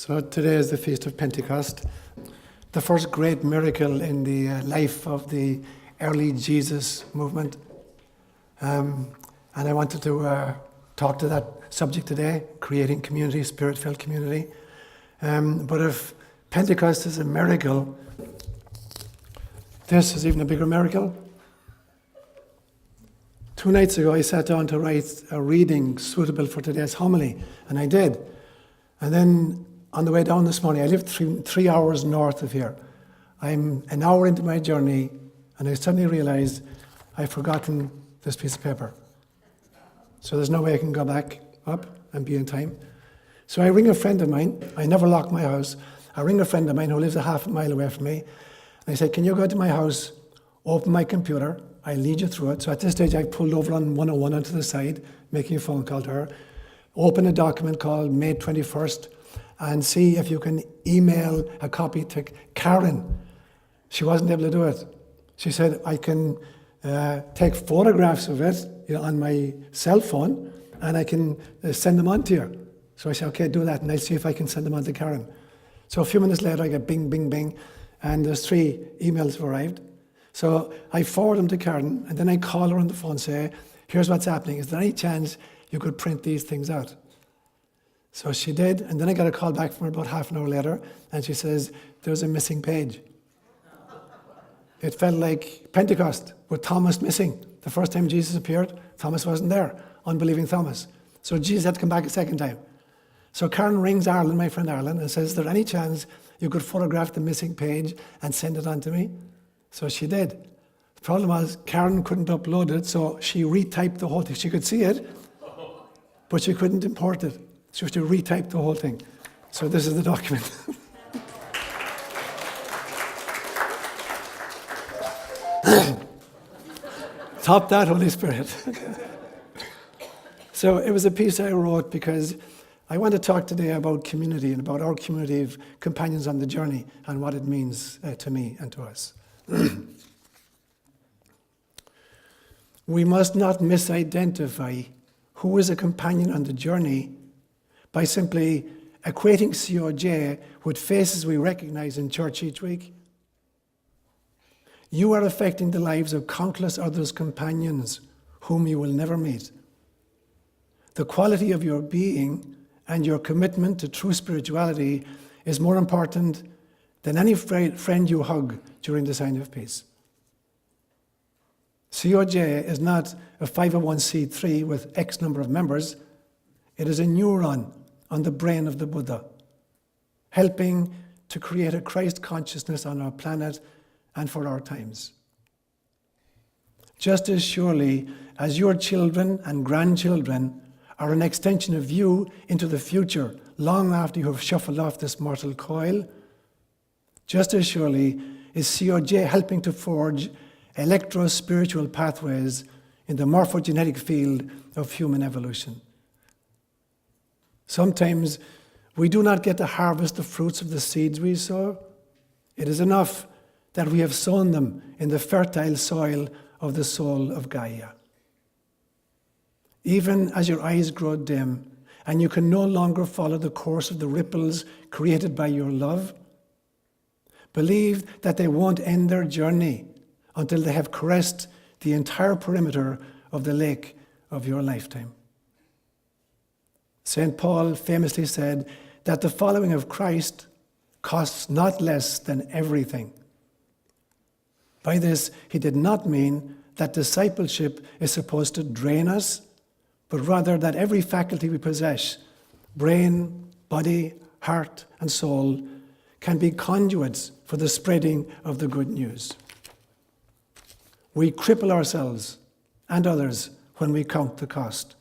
So today is the Feast of Pentecost, the first great miracle in the life of the early Jesus movement. And I wanted to talk to that subject today, creating community, spirit-filled community. But if Pentecost is a miracle, this is even a bigger miracle. 2 nights ago, I sat down to write a reading suitable for today's homily, and I did. And then on the way down this morning, I live 3 hours north of here. I'm an hour into my journey, and I suddenly realized I've forgotten this piece of paper. So there's no way I can go back up and be in time. So I ring a friend of mine. I never lock my house. I ring a friend of mine who lives a half a mile away from me. And I said, can you go to my house, open my computer, I'll lead you through it. So at this stage, I pulled over on 101 onto the side, making a phone call to her, open a document called May 21st, and see if you can email a copy to Karen. She wasn't able to do it. She said, I can take photographs of it on my cell phone, and I can send them on to you. So I said, okay, do that, and I'll see if I can send them on to Karen. So a few minutes later, I get bing, bing, bing, and there's 3 emails have arrived. So I forward them to Karen, and then I call her on the phone and say, here's what's happening. Is there any chance you could print these things out? So she did, and then I got a call back from her about half an hour later, and she says, there's a missing page. It felt like Pentecost, with Thomas missing. The first time Jesus appeared, Thomas wasn't there, unbelieving Thomas. So Jesus had to come back a second time. So Karen rings Ireland, my friend Ireland, and says, is there any chance you could photograph the missing page and send it on to me? So she did. The problem was Karen couldn't upload it, so she retyped the whole thing. She could see it, but she couldn't import it. So she retyped the whole thing. So this is the document. Top that, Holy Spirit. So it was a piece I wrote because I want to talk today about community and about our community of companions on the journey and what it means to me and to us. We must not misidentify who is a companion on the journey by simply equating COJ with faces we recognize in church each week. You are affecting the lives of countless others' companions whom you will never meet. The quality of your being and your commitment to true spirituality is more important than any friend you hug during the sign of peace. COJ is not a 501c3 with X number of members. It is a neuron on the brain of the Buddha, helping to create a Christ consciousness on our planet and for our times. Just as surely as your children and grandchildren are an extension of you into the future, long after you have shuffled off this mortal coil, just as surely is COJ helping to forge electro-spiritual pathways in the morphogenetic field of human evolution. Sometimes we do not get to harvest the fruits of the seeds we sow. It is enough that we have sown them in the fertile soil of the soul of Gaia. Even as your eyes grow dim and you can no longer follow the course of the ripples created by your love, believe that they won't end their journey until they have caressed the entire perimeter of the lake of your lifetime. St. Paul famously said that the following of Christ costs not less than everything. By this, he did not mean that discipleship is supposed to drain us, but rather that every faculty we possess, brain, body, heart, and soul, can be conduits for the spreading of the good news. We cripple ourselves and others when we count the cost.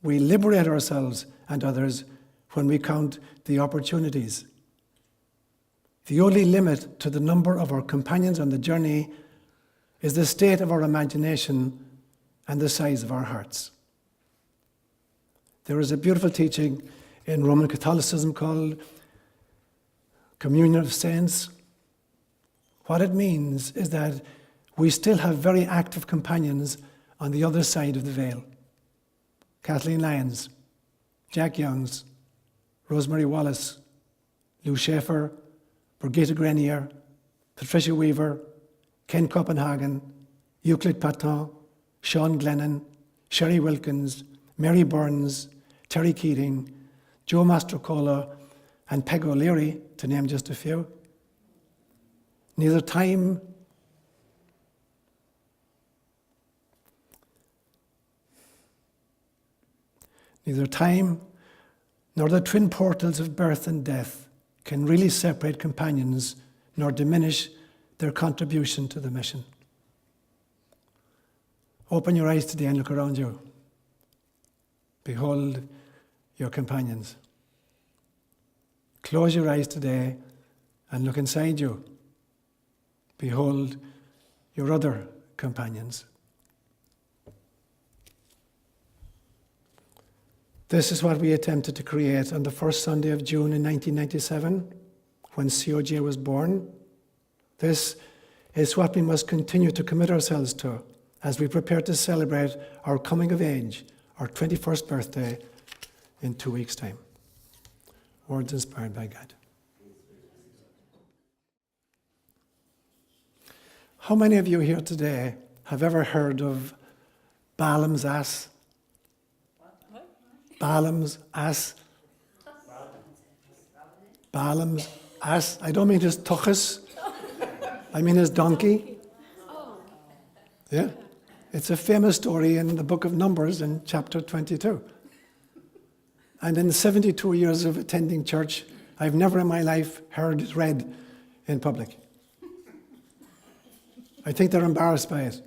We liberate ourselves and others when we count the opportunities. The only limit to the number of our companions on the journey is the state of our imagination and the size of our hearts. There is a beautiful teaching in Roman Catholicism called Communion of Saints. What it means is that we still have very active companions on the other side of the veil. Kathleen Lyons, Jack Youngs, Rosemary Wallace, Lou Schaefer, Brigitte Grenier, Patricia Weaver, Ken Copenhagen, Euclid Patton, Sean Glennon, Sherry Wilkins, Mary Burns, Terry Keating, Joe Mastrocola, and Peg O'Leary, to name just a few. Neither time nor the twin portals of birth and death can really separate companions nor diminish their contribution to the mission. Open your eyes today and look around you. Behold your companions. Close your eyes today and look inside you. Behold your other companions. This is what we attempted to create on the first Sunday of June in 1997, when COJ was born. This is what we must continue to commit ourselves to as we prepare to celebrate our coming of age, our 21st birthday, in 2 weeks' time. Words inspired by God. How many of you here today have ever heard of Balaam's ass? Balaam's ass. Balaam's ass. I don't mean his tuchus. I mean his donkey. Yeah. It's a famous story in the book of Numbers in chapter 22. And in 72 years of attending church, I've never in my life heard it read in public. I think they're embarrassed by it.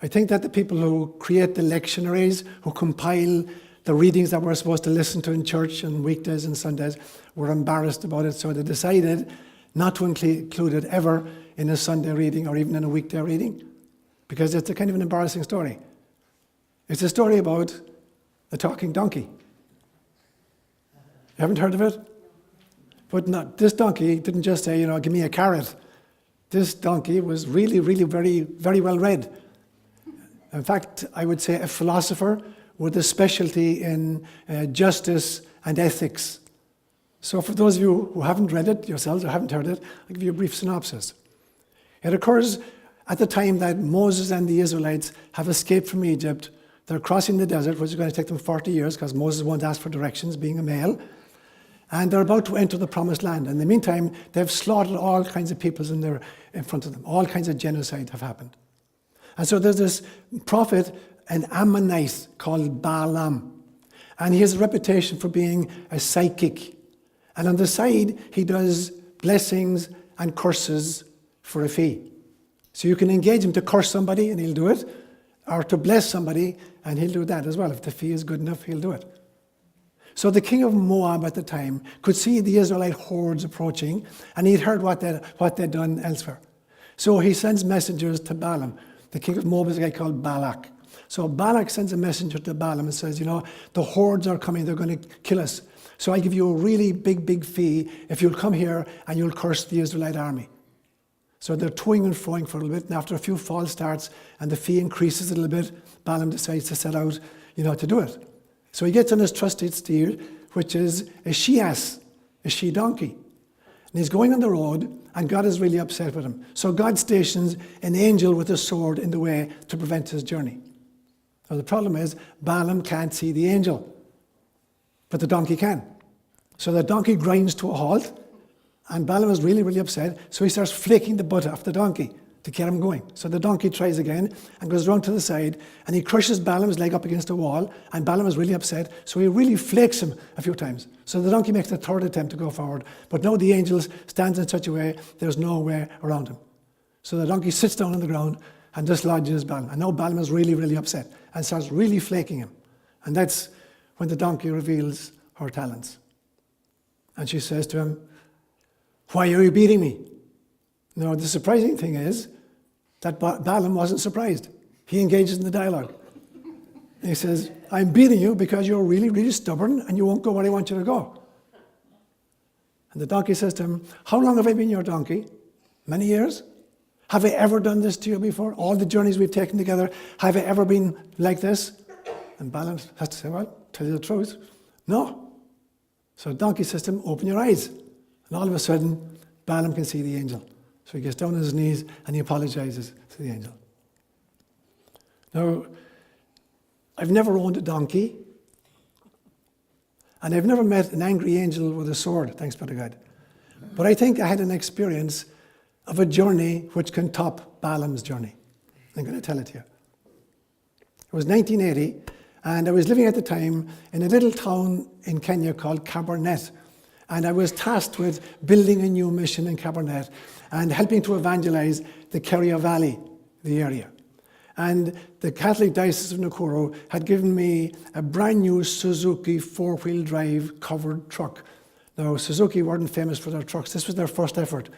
I think that the people who create the lectionaries, who compile the readings that we're supposed to listen to in church on weekdays and Sundays, were embarrassed about it, so they decided not to include it ever in a Sunday reading or even in a weekday reading, because it's a kind of an embarrassing story. It's a story about a talking donkey. You haven't heard of it? But this donkey didn't just say, give me a carrot. This donkey was really, really very, very well read. In fact, I would say a philosopher with a specialty in justice and ethics. So for those of you who haven't read it yourselves or haven't heard it, I'll give you a brief synopsis. It occurs at the time that Moses and the Israelites have escaped from Egypt. They're crossing the desert, which is going to take them 40 years because Moses won't ask for directions, being a male. And they're about to enter the promised land. In the meantime, they've slaughtered all kinds of peoples in front of them. All kinds of genocide have happened. And so there's this prophet, an Ammonite called Balaam. And he has a reputation for being a psychic. And on the side, he does blessings and curses for a fee. So you can engage him to curse somebody and he'll do it, or to bless somebody and he'll do that as well. If the fee is good enough, he'll do it. So the king of Moab at the time could see the Israelite hordes approaching, and he'd heard what they'd done elsewhere. So he sends messengers to Balaam. The king of Moab is a guy called Balak. So Balak sends a messenger to Balaam and says, the hordes are coming, they're going to kill us. So I give you a really big, big fee if you'll come here and you'll curse the Israelite army. So they're toing and froing for a little bit, and after a few false starts and the fee increases a little bit, Balaam decides to set out, to do it. So he gets on his trusted steed, which is a she-ass, a she-donkey. And he's going on the road, and God is really upset with him. So God stations an angel with a sword in the way to prevent his journey. Now the problem is, Balaam can't see the angel, but the donkey can. So the donkey grinds to a halt, and Balaam is really, really upset, so he starts flicking the butt off the donkey to get him going. So the donkey tries again and goes round to the side, and he crushes Balaam's leg up against a wall, and Balaam is really upset, so he really flakes him a few times. So the donkey makes a third attempt to go forward, but now the angel stands in such a way there's no way around him. So the donkey sits down on the ground and dislodges Balaam. And now Balaam is really, really upset and starts really flaking him. And that's when the donkey reveals her talents. And she says to him, "Why are you beating me?" Now, the surprising thing is that Balaam wasn't surprised. He engages in the dialogue. He says, "I'm beating you because you're really, really stubborn and you won't go where I want you to go." And the donkey says to him, "How long have I been your donkey? Many years? Have I ever done this to you before? All the journeys we've taken together, have I ever been like this?" And Balaam has to say, "Well, tell you the truth, no." So the donkey says to him, "Open your eyes." And all of a sudden, Balaam can see the angel. So he gets down on his knees and he apologizes to the angel. Now, I've never owned a donkey, and I've never met an angry angel with a sword, thanks be to God. But I think I had an experience of a journey which can top Balaam's journey. I'm going to tell it to you. It was 1980, and I was living at the time in a little town in Kenya called Cabernet. And I was tasked with building a new mission in Cabernet and helping to evangelize the Keria Valley, the area. And the Catholic Diocese of Nakuru had given me a brand new Suzuki four-wheel drive covered truck. Now, Suzuki weren't famous for their trucks. This was their first effort.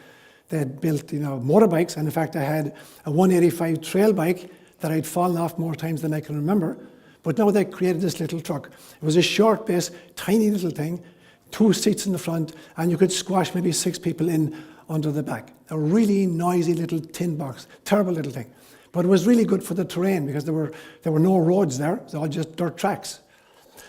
They had built, motorbikes, and in fact, I had a 185 trail bike that I'd fallen off more times than I can remember. But now they created this little truck. It was a short base, tiny little thing, 2 seats in the front, and you could squash maybe 6 people in under the back. A really noisy little tin box, terrible little thing. But it was really good for the terrain because there were no roads there. It was all just dirt tracks.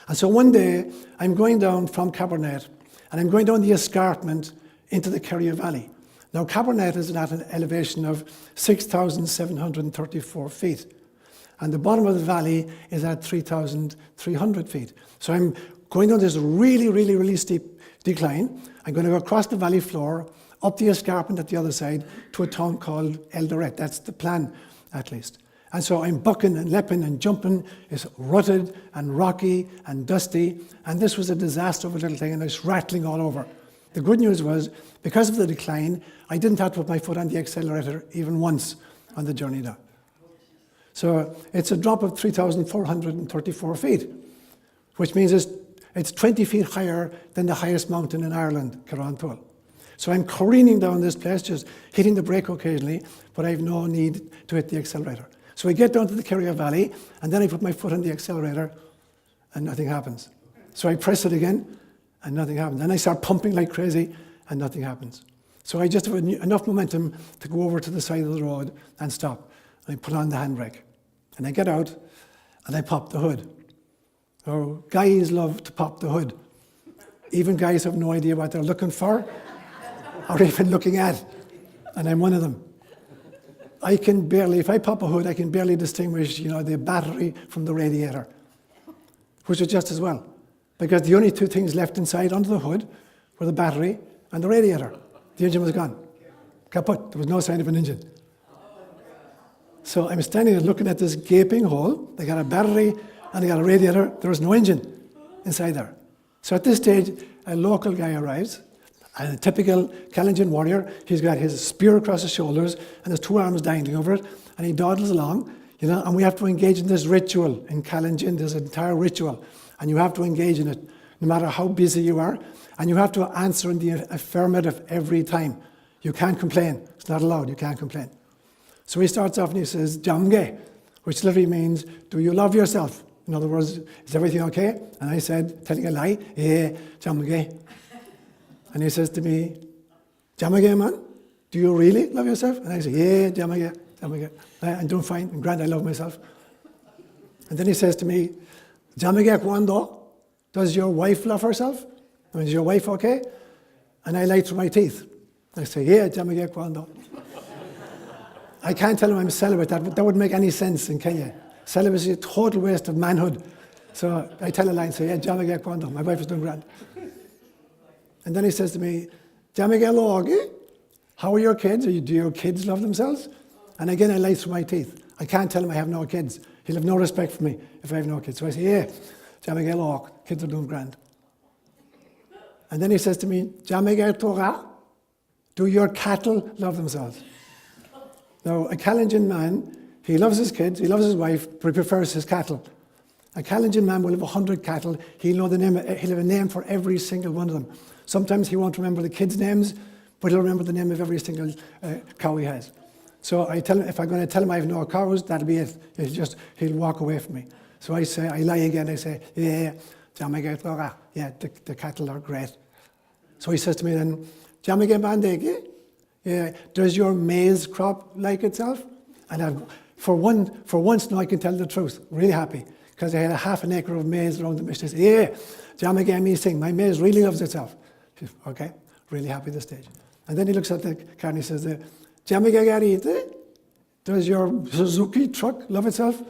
And so one day, I'm going down from Cabernet, and I'm going down the escarpment into the Keria Valley. Now, Cabernet is at an elevation of 6,734 feet. And the bottom of the valley is at 3,300 feet. So I'm going down this really, really, really steep decline. I'm going to go across the valley floor, up the escarpment at the other side, to a town called Eldoret. That's the plan, at least. And so I'm bucking and leaping and jumping. It's rutted and rocky and dusty. And this was a disaster of a little thing, and it's rattling all over. The good news was, because of the decline, I didn't have to put my foot on the accelerator even once on the journey down. So it's a drop of 3,434 feet, which means it's 20 feet higher than the highest mountain in Ireland, Carantol. So I'm careening down this place, just hitting the brake occasionally, but I have no need to hit the accelerator. So I get down to the Keria Valley, and then I put my foot on the accelerator, and nothing happens. So I press it again, and nothing happens. Then I start pumping like crazy, and nothing happens. So I just have enough momentum to go over to the side of the road and stop. I put on the handbrake, and I get out, and I pop the hood. Oh, guys love to pop the hood. Even guys have no idea what they're looking for, or even looking at, and I'm one of them. I can barely, if I pop a hood, I can barely distinguish, the battery from the radiator, which is just as well, because the only 2 things left inside under the hood were the battery and the radiator. The engine was gone, kaput. There was no sign of an engine. So I'm standing there looking at this gaping hole. They got a battery and they got a radiator. There was no engine inside there. So at this stage, a local guy arrives, and a typical Kalenjin warrior. He's got his spear across his shoulders and his 2 arms dangling over it, and he dawdles along, and we have to engage in this ritual. In Kalenjin, there's an entire ritual, and you have to engage in it, no matter how busy you are, and you have to answer in the affirmative every time. You can't complain. It's not allowed. You can't complain. So he starts off and he says, Jamge, which literally means, do you love yourself? In other words, is everything okay? And I said, telling a lie, yeah, Jamge. And he says to me, Jamage, man, do you really love yourself? And I say, yeah, Jamage, Jamage. I'm doing fine, I'm grand, I love myself. And then he says to me, Jamage, cuando? Does your wife love herself? I mean, is your wife okay? And I lie through my teeth. I say, yeah, Jamage, cuando? I can't tell him I'm celibate. That wouldn't make any sense in Kenya. Celibacy is a total waste of manhood. So I tell a lie and say, yeah, Jamage, cuando? My wife is doing grand. And then he says to me, Jamage, ÓLaoire? How are your kids? Do your kids love themselves? And again, I lie through my teeth. I can't tell him I have no kids. He'll have no respect for me if I have no kids. So I say, yeah, Jamage, ÓLaoire? Kids are doing grand. And then he says to me, Jamage, Torah? Do your cattle love themselves? Now, a Kalenjin man, he loves his kids, he loves his wife, but he prefers his cattle. A Kalenjin man will have 100 cattle. He'll know the name. He'll have a name for every single one of them. Sometimes he won't remember the kids' names, but he'll remember the name of every single cow he has. So I tell him, if I'm going to tell him I have no cows, that'll be it. He'll walk away from me. So I lie again. I say, yeah, the cattle are great. So he says to me then, Jamage bandege? Yeah, does your maize crop like itself? And for once now I can tell the truth. Really happy. Because I had a half an acre of maize around the mission. I said, yeah, Jamage me sing. My maize really loves itself. Said, okay, really happy at this stage. And then he looks at the car and he says, Jamiga Gary, does your Suzuki truck love itself?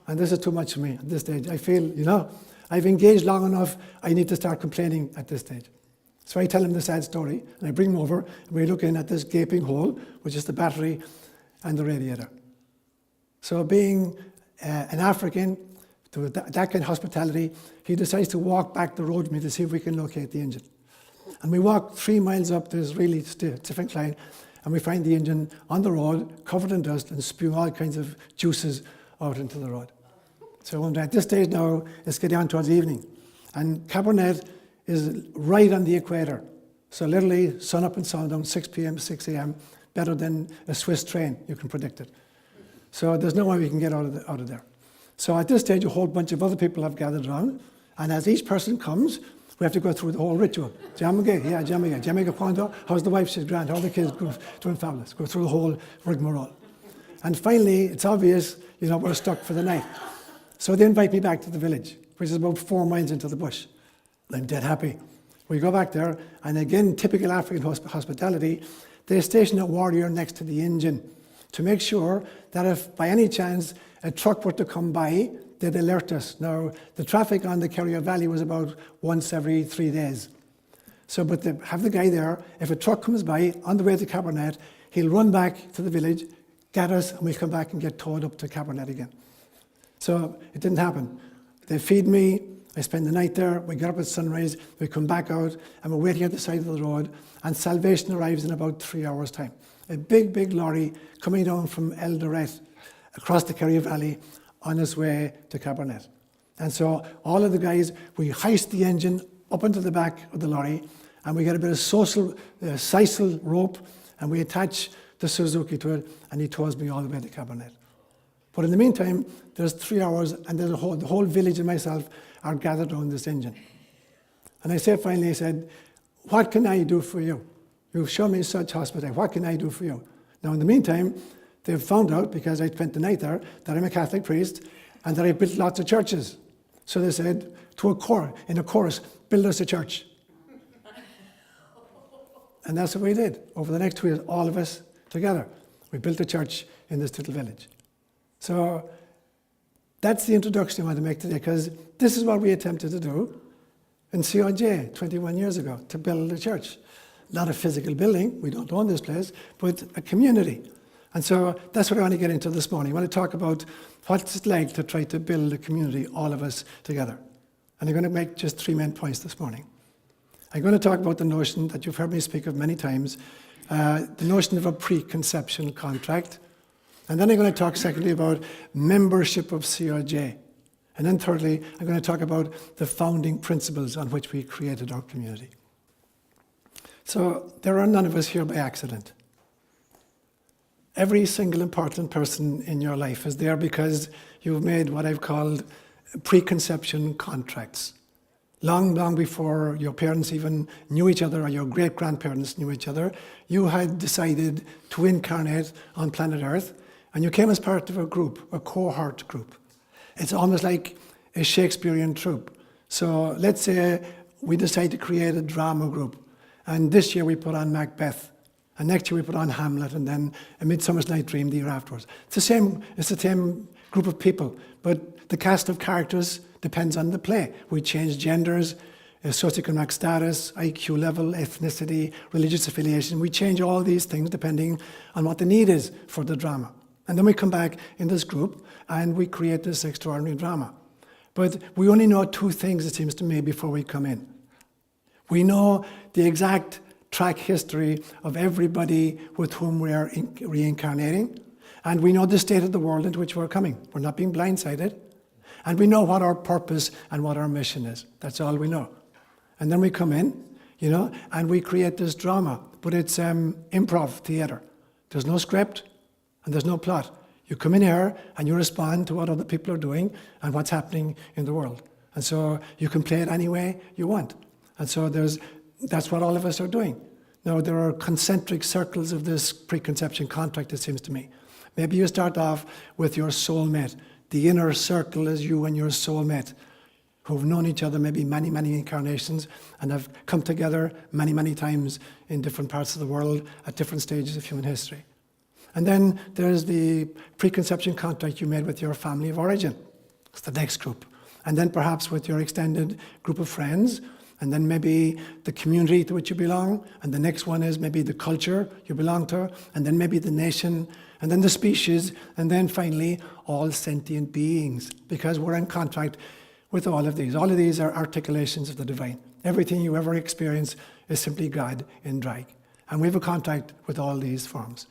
And this is too much for me at this stage. I feel, I've engaged long enough, I need to start complaining at this stage. So I tell him the sad story, and I bring him over, and we're looking at this gaping hole, which is the battery and the radiator. So being an African, to that kind of hospitality, he decides to walk back the road with me to see if we can locate the engine. And we walk 3 miles up this really stiff incline, and we find the engine on the road, covered in dust, and spewing all kinds of juices out into the road. So at this stage now, it's getting on towards evening. And Cabernet is right on the equator. So literally, sun up and sun down, 6 p.m. to 6 a.m., better than a Swiss train, you can predict it. So there's no way we can get out of there. So at this stage, a whole bunch of other people have gathered around, and as each person comes, we have to go through the whole ritual. Jamige, yeah, Jamige. Jamige Pondo, how's the wife? She's grand. How are the kids? Doing fabulous. Go through the whole rigmarole. And finally, it's obvious, we're stuck for the night. So they invite me back to the village, which is about 4 miles into the bush. I'm dead happy. We go back there, and again, typical African hospitality, they station a warrior next to the engine to make sure that if by any chance a truck were to come by, they'd alert us. Now, the traffic on the Kerry Valley was about once every 3 days. So, but they have the guy there, if a truck comes by on the way to Cabernet, he'll run back to the village, get us, and we'll come back and get towed up to Cabernet again. So it didn't happen. They feed me, I spend the night there, we get up at sunrise, we come back out, and we're waiting at the side of the road, and salvation arrives in about 3 hours' time. A big, big lorry coming down from Eldoret across the Kerry Valley on its way to Cabernet. And so all of the guys, we heist the engine up into the back of the lorry, and we get a bit of sisal rope, and we attach the Suzuki to it, and he tows me all the way to Cabernet. But in the meantime, there's 3 hours, and the whole village and myself are gathered around this engine. And I said, what can I do for you? You've shown me such hospitality. What can I do for you? Now, in the meantime, they've found out, because I spent the night there, that I'm a Catholic priest and that I built lots of churches. So they said, in a chorus, build us a church. And that's what we did. Over the next 2 years, all of us together, we built a church in this little village. So that's the introduction I want to make today, because this is what we attempted to do in Seán 21 years ago, to build a church. Not a physical building, we don't own this place, but a community. And so that's what I want to get into this morning. I want to talk about what it's like to try to build a community, all of us together. And I'm going to make just 3 main points this morning. I'm going to talk about the notion that you've heard me speak of many times, the notion of a preconception contract. And then I'm going to talk secondly about membership of CRJ. And then thirdly, I'm going to talk about the founding principles on which we created our community. So there are none of us here by accident. Every single important person in your life is there because you've made what I've called preconception contracts. Long, long before your parents even knew each other or your great-grandparents knew each other, you had decided to incarnate on planet Earth, and you came as part of a group, a cohort group. It's almost like a Shakespearean troupe. So let's say we decide to create a drama group, and this year we put on Macbeth, and next year we put on Hamlet, and then A Midsummer's Night Dream the year afterwards. It's the same group of people, but the cast of characters depends on the play. We change genders, socioeconomic status, IQ level, ethnicity, religious affiliation. We change all these things depending on what the need is for the drama. And then we come back in this group and we create this extraordinary drama. But we only know 2 things, it seems to me, before we come in. We know the exact track history of everybody with whom we are reincarnating, and we know the state of the world into which we're coming. We're not being blindsided. And we know what our purpose and what our mission is. That's all we know. And then we come in, and we create this drama. But it's improv theatre. There's no script and there's no plot. You come in here and you respond to what other people are doing and what's happening in the world. And so you can play it any way you want. And so that's what all of us are doing. Now, there are concentric circles of this preconception contract, it seems to me. Maybe you start off with your soulmate. The inner circle is you and your soulmate, who've known each other maybe many, many incarnations and have come together many, many times in different parts of the world at different stages of human history. And then there's the preconception contract you made with your family of origin. It's the next group. And then perhaps with your extended group of friends, and then maybe the community to which you belong, and the next one is maybe the culture you belong to, and then maybe the nation, and then the species, and then finally all sentient beings, because we're in contract with all of these. All of these are articulations of the divine. Everything you ever experience is simply God in drag. And we have a contract with all these forms.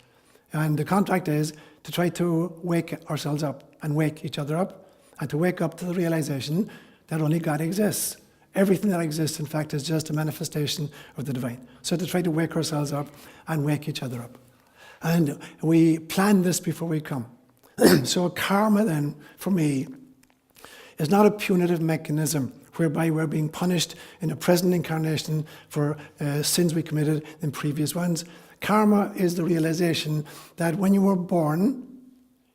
And the contract is to try to wake ourselves up and wake each other up, and to wake up to the realization that only God exists. Everything that exists, in fact, is just a manifestation of the divine. So to try to wake ourselves up and wake each other up. And we plan this before we come. So karma then, for me, is not a punitive mechanism whereby we're being punished in a present incarnation for sins we committed in previous ones. Karma is the realization that when you were born,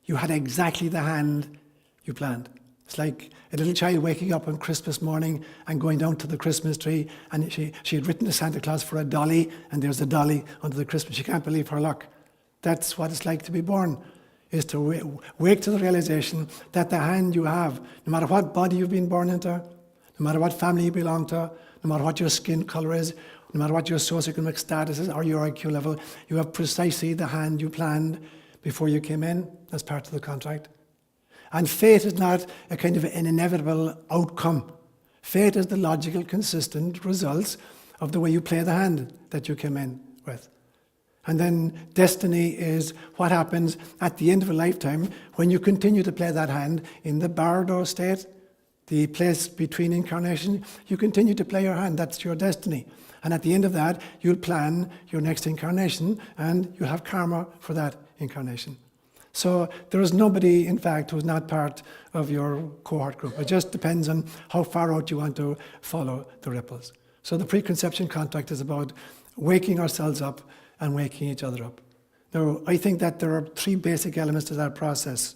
you had exactly the hand you planned. It's like a little child waking up on Christmas morning and going down to the Christmas tree, and she had written to Santa Claus for a dolly, and there's a dolly under the Christmas. She can't believe her luck. That's what it's like to be born, is to wake to the realization that the hand you have, no matter what body you've been born into, no matter what family you belong to, no matter what your skin color is, no matter what your socioeconomic status is or your IQ level, you have precisely the hand you planned before you came in. That's part of the contract. And fate is not a kind of an inevitable outcome. Fate is the logical, consistent results of the way you play the hand that you came in with. And then destiny is what happens at the end of a lifetime when you continue to play that hand in the bardo state, the place between incarnation. You continue to play your hand. That's your destiny. And at the end of that, you'll plan your next incarnation, and you'll have karma for that incarnation. So there is nobody, in fact, who's not part of your cohort group. It just depends on how far out you want to follow the ripples. So the preconception contract is about waking ourselves up and waking each other up. Now, I think that there are three basic elements to that process.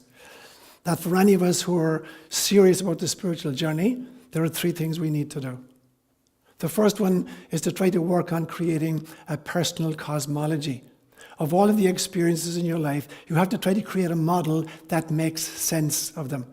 That for any of us who are serious about the spiritual journey, there are three things we need to do. The first one is to try to work on creating a personal cosmology. Of all of the experiences in your life, you have to try to create a model that makes sense of them.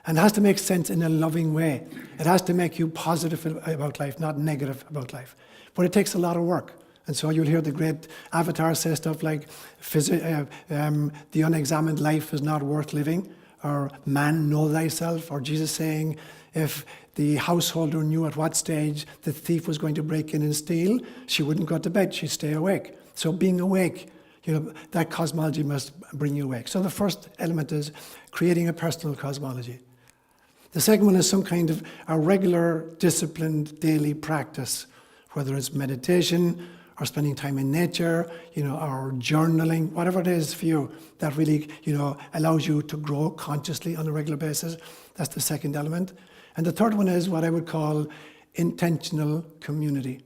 And it has to make sense in a loving way. It has to make you positive about life, not negative about life. But it takes a lot of work. And so you'll hear the great Avatar say stuff like, the unexamined life is not worth living, or man, know thyself, or Jesus saying, if the householder knew at what stage the thief was going to break in and steal, she wouldn't go to bed, she'd stay awake. So being awake, that cosmology must bring you awake. So the first element is creating a personal cosmology. The second one is some kind of a regular, disciplined, daily practice, whether it's meditation or spending time in nature, or journaling, whatever it is for you that really, allows you to grow consciously on a regular basis. That's the second element. And the third one is what I would call intentional community.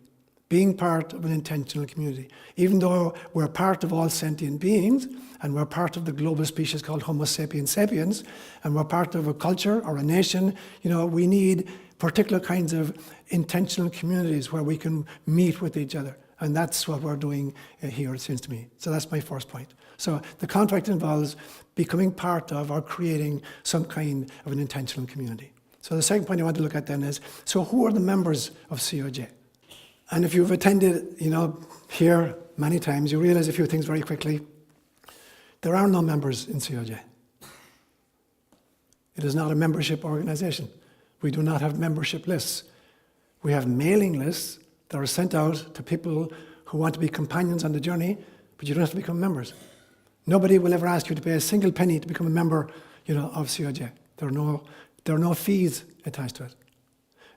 Being part of an intentional community. Even though we're part of all sentient beings, and we're part of the global species called Homo sapiens sapiens, and we're part of a culture or a nation, we need particular kinds of intentional communities where we can meet with each other. And that's what we're doing here, it seems to me. So that's my first point. So the contract involves becoming part of or creating some kind of an intentional community. So the second point I want to look at then is, so who are the members of COJ? And if you've attended, here many times, you realize a few things very quickly. There are no members in COJ. It is not a membership organization. We do not have membership lists. We have mailing lists that are sent out to people who want to be companions on the journey, but you don't have to become members. Nobody will ever ask you to pay a single penny to become a member, of COJ. There are no fees attached to it.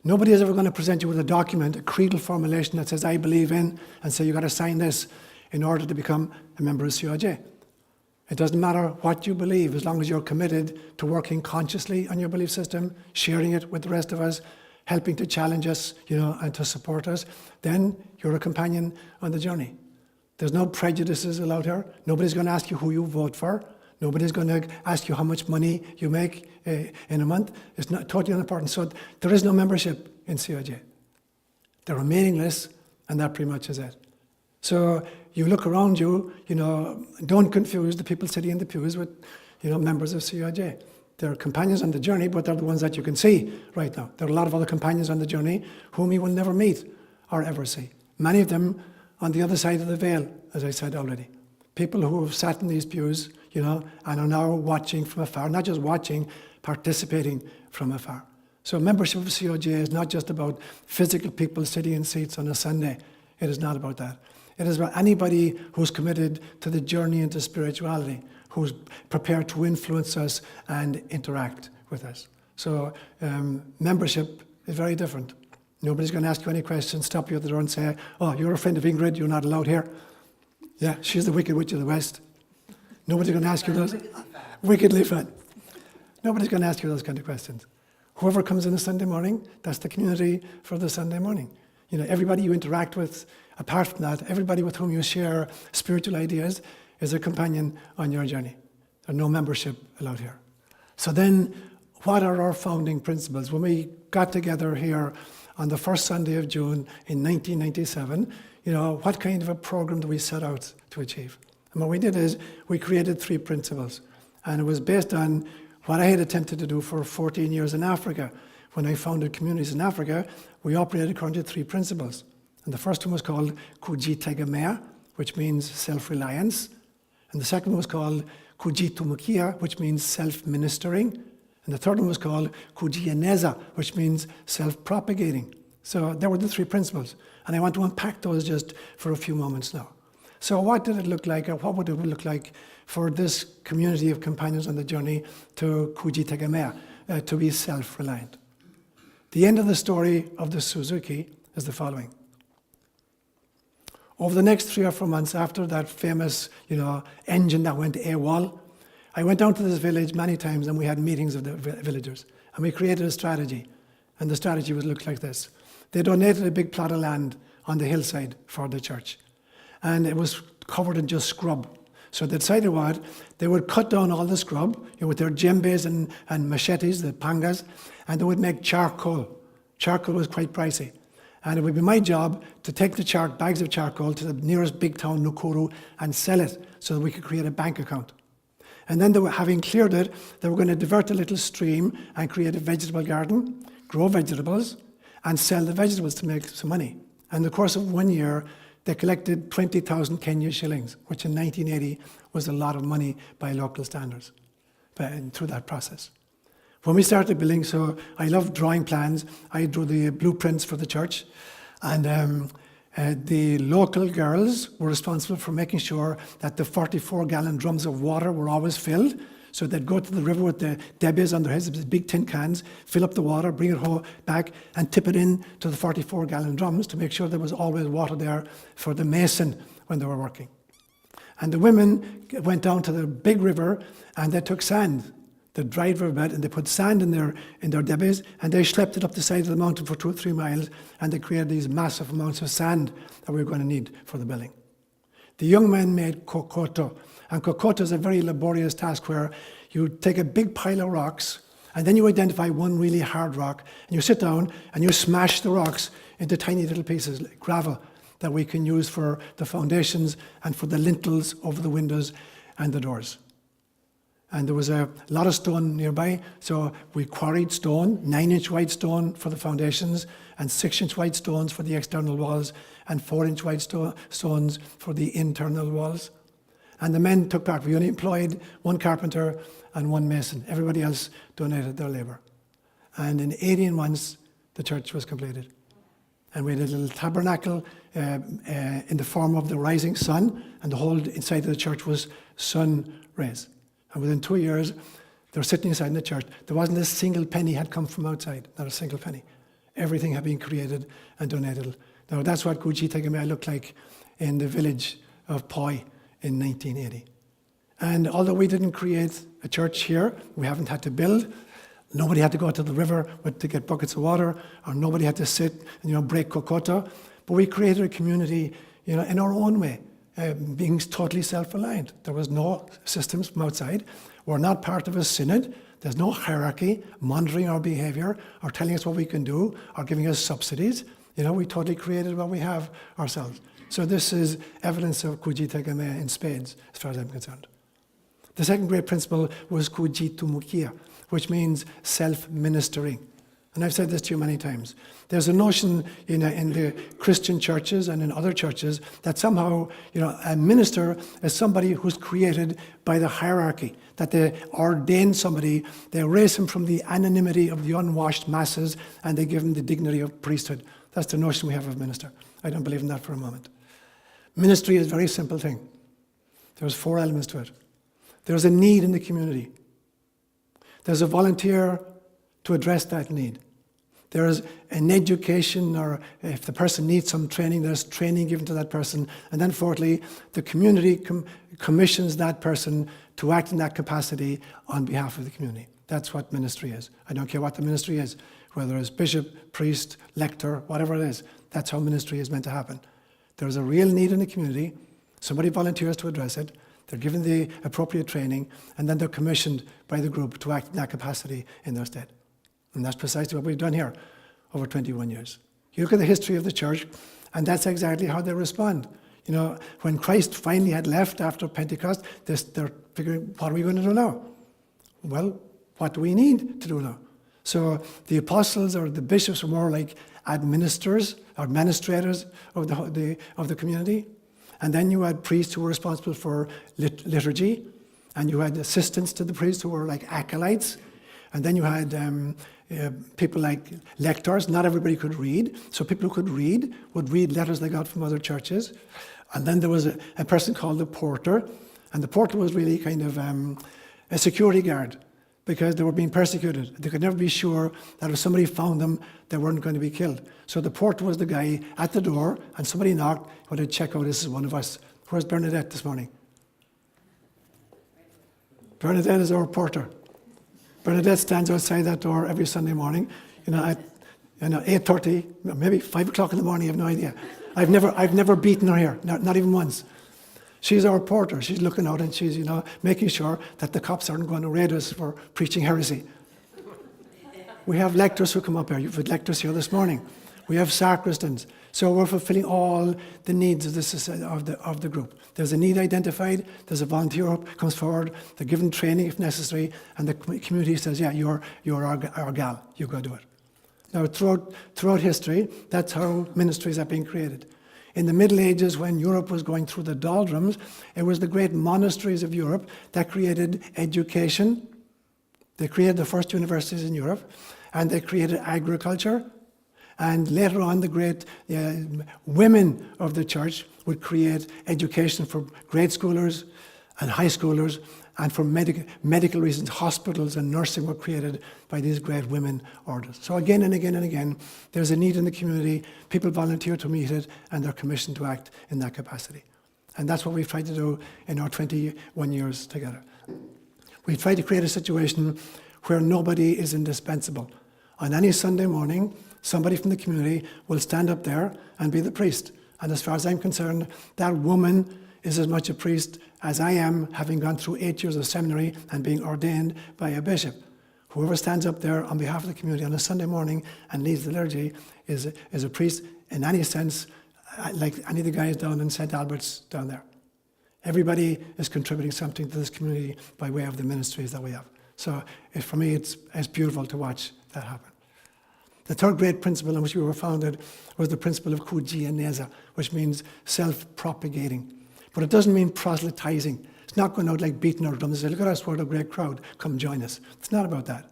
Nobody is ever going to present you with a document, a creedal formulation that says, I believe in, and say, you've got to sign this in order to become a member of COJ. It doesn't matter what you believe, as long as you're committed to working consciously on your belief system, sharing it with the rest of us, helping to challenge us, and to support us, then you're a companion on the journey. There's no prejudices allowed here. Nobody's going to ask you who you vote for. Nobody's going to ask you how much money you make in a month. It's not totally unimportant. So there is no membership in COJ. They're meaningless, and that pretty much is it. So you look around you, don't confuse the people sitting in the pews with, members of COJ. They're companions on the journey, but they're the ones that you can see right now. There are a lot of other companions on the journey whom you will never meet or ever see. Many of them on the other side of the veil, as I said already. People who have sat in these pews, and are now watching from afar, not just watching, participating from afar. So membership of COJ is not just about physical people sitting in seats on a Sunday. It is not about that. It is about anybody who's committed to the journey into spirituality, who's prepared to influence us and interact with us. So membership is very different. Nobody's going to ask you any questions, stop you at the door and say, oh, you're a friend of Ingrid, you're not allowed here. Yeah, she's the Wicked Witch of the West. Nobody's going to ask you those. Wickedly fun. Nobody's going to ask you those kind of questions. Whoever comes in a Sunday morning, that's the community for the Sunday morning. Everybody you interact with, apart from that, everybody with whom you share spiritual ideas is a companion on your journey. There's no membership allowed here. So then, what are our founding principles? When we got together here on the first Sunday of June in 1997, what kind of a program do we set out to achieve? And what we did is we created 3 principles. And it was based on what I had attempted to do for 14 years in Africa. When I founded communities in Africa, we operated according to 3 principles. And the first one was called Kujitegemea, which means self-reliance. And the second one was called Kujitumikia, which means self-ministering. And the third one was called Kujieneza, which means self-propagating. So there were the 3 principles. And I want to unpack those just for a few moments now. So what did it look like, or what would it look like for this community of companions on the journey to Kujitegemea, to be self-reliant? The end of the story of the Suzuki is the following. Over the next 3 or 4 months after that famous, engine that went AWOL, I went down to this village many times and we had meetings of the villagers. And we created a strategy. And the strategy would look like this. They donated a big plot of land on the hillside for the church. And it was covered in just scrub. So they decided what? They would cut down all the scrub with their djembes and machetes, the pangas, and they would make charcoal. Charcoal was quite pricey. And it would be my job to take the bags of charcoal to the nearest big town, Nakuru, and sell it so that we could create a bank account. And then, having cleared it, they were going to divert a little stream and create a vegetable garden, grow vegetables, and sell the vegetables to make some money. And in the course of 1 year, they collected 20,000 Kenya shillings, which in 1980 was a lot of money by local standards, through that process. When we started building, so I love drawing plans. I drew the blueprints for the church, and the local girls were responsible for making sure that the 44-gallon drums of water were always filled. So they'd go to the river with the debbies on their heads, big tin cans, fill up the water, bring it back, and tip it in to the 44-gallon drums to make sure there was always water there for the mason when they were working. And the women went down to the big river and they took sand, the dried riverbed, and they put sand in their debbies, and they schlepped it up the side of the mountain for 2 or 3 miles, and they created these massive amounts of sand that we were going to need for the building. The young men made kokoto. And kokoto is a very laborious task where you take a big pile of rocks and then you identify one really hard rock and you sit down and you smash the rocks into tiny little pieces, like gravel, that we can use for the foundations and for the lintels over the windows and the doors. And there was a lot of stone nearby, so we quarried stone, 9-inch wide stone for the foundations and 6-inch wide stones for the external walls and 4-inch wide stones for the internal walls. And the men took part. We only employed 1 carpenter and 1 mason. Everybody else donated their labor. And in 18 months, the church was completed. And we had a little tabernacle in the form of the rising sun, and the whole inside of the church was sun rays. And within 2 years, they were sitting inside in the church. There wasn't a single penny had come from outside, not a single penny. Everything had been created and donated. Now, that's what Kujitegemea looked like in the village of Poi in 1980. And although we didn't create a church here, we haven't had to build. Nobody had to go to the river to get buckets of water, or nobody had to sit and break kokoto. But we created a community, in our own way. being totally self-reliant. There was no systems from outside. We're not part of a synod. There's no hierarchy monitoring our behavior or telling us what we can do or giving us subsidies. We totally created what we have ourselves. So this is evidence of kujitagame in spades, as far as I'm concerned. The second great principle was kujitumukia, which means self-ministering. And I've said this to you many times. There's a notion in the Christian churches and in other churches that somehow, a minister is somebody who's created by the hierarchy, that they ordain somebody, they raise him from the anonymity of the unwashed masses, and they give him the dignity of priesthood. That's the notion we have of minister. I don't believe in that for a moment. Ministry is a very simple thing. There's 4 elements to it. There's a need in the community. There's a volunteer to address that need. There's an education, or if the person needs some training, there's training given to that person. And then fourthly, the community commissions that person to act in that capacity on behalf of the community. That's what ministry is. I don't care what the ministry is, whether it's bishop, priest, lector, whatever it is. That's how ministry is meant to happen. There's a real need in the community. Somebody volunteers to address it. They're given the appropriate training, and then they're commissioned by the group to act in that capacity in their stead. And that's precisely what we've done here over 21 years. You look at the history of the church, and that's exactly how they respond. When Christ finally had left after Pentecost, they're figuring, what are we going to do now? Well, what do we need to do now? So the apostles or the bishops were more like administrators of the community. And then you had priests who were responsible for liturgy, and you had assistants to the priests who were like acolytes. And then you had people like lectors. Not everybody could read, so people who could read would read letters they got from other churches. And then there was a person called the porter, and the porter was really kind of a security guard, because they were being persecuted. They could never be sure that if somebody found them, they weren't going to be killed. So the porter was the guy at the door, and somebody knocked, when they'd check out, this is one of us. Where's Bernadette this morning? Bernadette is our porter. Bernadette stands outside that door every Sunday morning, at 8:30, maybe 5 o'clock in the morning, I have no idea. I've never beaten her here, not even once. She's our porter. She's looking out, and she's, making sure that the cops aren't going to raid us for preaching heresy. We have lectors who come up here. You've had lectors here this morning. We have sacristans. So we're fulfilling all the needs of the society, of the group. There's a need identified. There's a volunteer who comes forward. They're given training if necessary, and the community says, "Yeah, you're our gal. You go do it." Now, throughout history, that's how ministries have been created. In the Middle Ages, when Europe was going through the doldrums, it was the great monasteries of Europe that created education. They created the first universities in Europe, and they created agriculture. And later on, the great women of the church would create education for grade schoolers and high schoolers, and for medical reasons, hospitals and nursing were created by these great women orders. So again and again and again, there's a need in the community, people volunteer to meet it, and they're commissioned to act in that capacity. And that's what we've tried to do in our 21 years together. We've tried to create a situation where nobody is indispensable. On any Sunday morning, somebody from the community will stand up there and be the priest. And as far as I'm concerned, that woman is as much a priest as I am, having gone through 8 years of seminary and being ordained by a bishop. Whoever stands up there on behalf of the community on a Sunday morning and leads the liturgy is a priest in any sense, like any of the guys down in St. Albert's down there. Everybody is contributing something to this community by way of the ministries that we have. So for me, it's beautiful to watch that happen. The third great principle on which we were founded was the principle of kujianeza, which means self-propagating. But it doesn't mean proselytizing. It's not going out like beating our drums and say, look at us, we're a great crowd, come join us. It's not about that.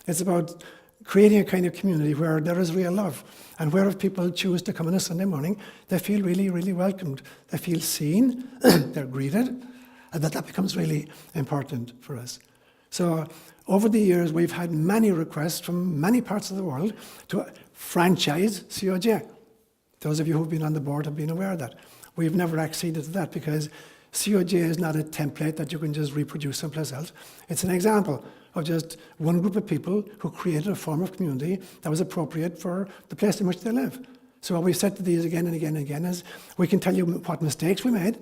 It's about creating a kind of community where there is real love, and where if people choose to come on a Sunday morning, they feel really, really welcomed. They feel seen, they're greeted, and that becomes really important for us. So over the years, we've had many requests from many parts of the world to franchise COJ. Those of you who've been on the board have been aware of that. We've never acceded to that because COJ is not a template that you can just reproduce someplace else. It's an example of just one group of people who created a form of community that was appropriate for the place in which they live. So what we've said to these again and again and again is, we can tell you what mistakes we made,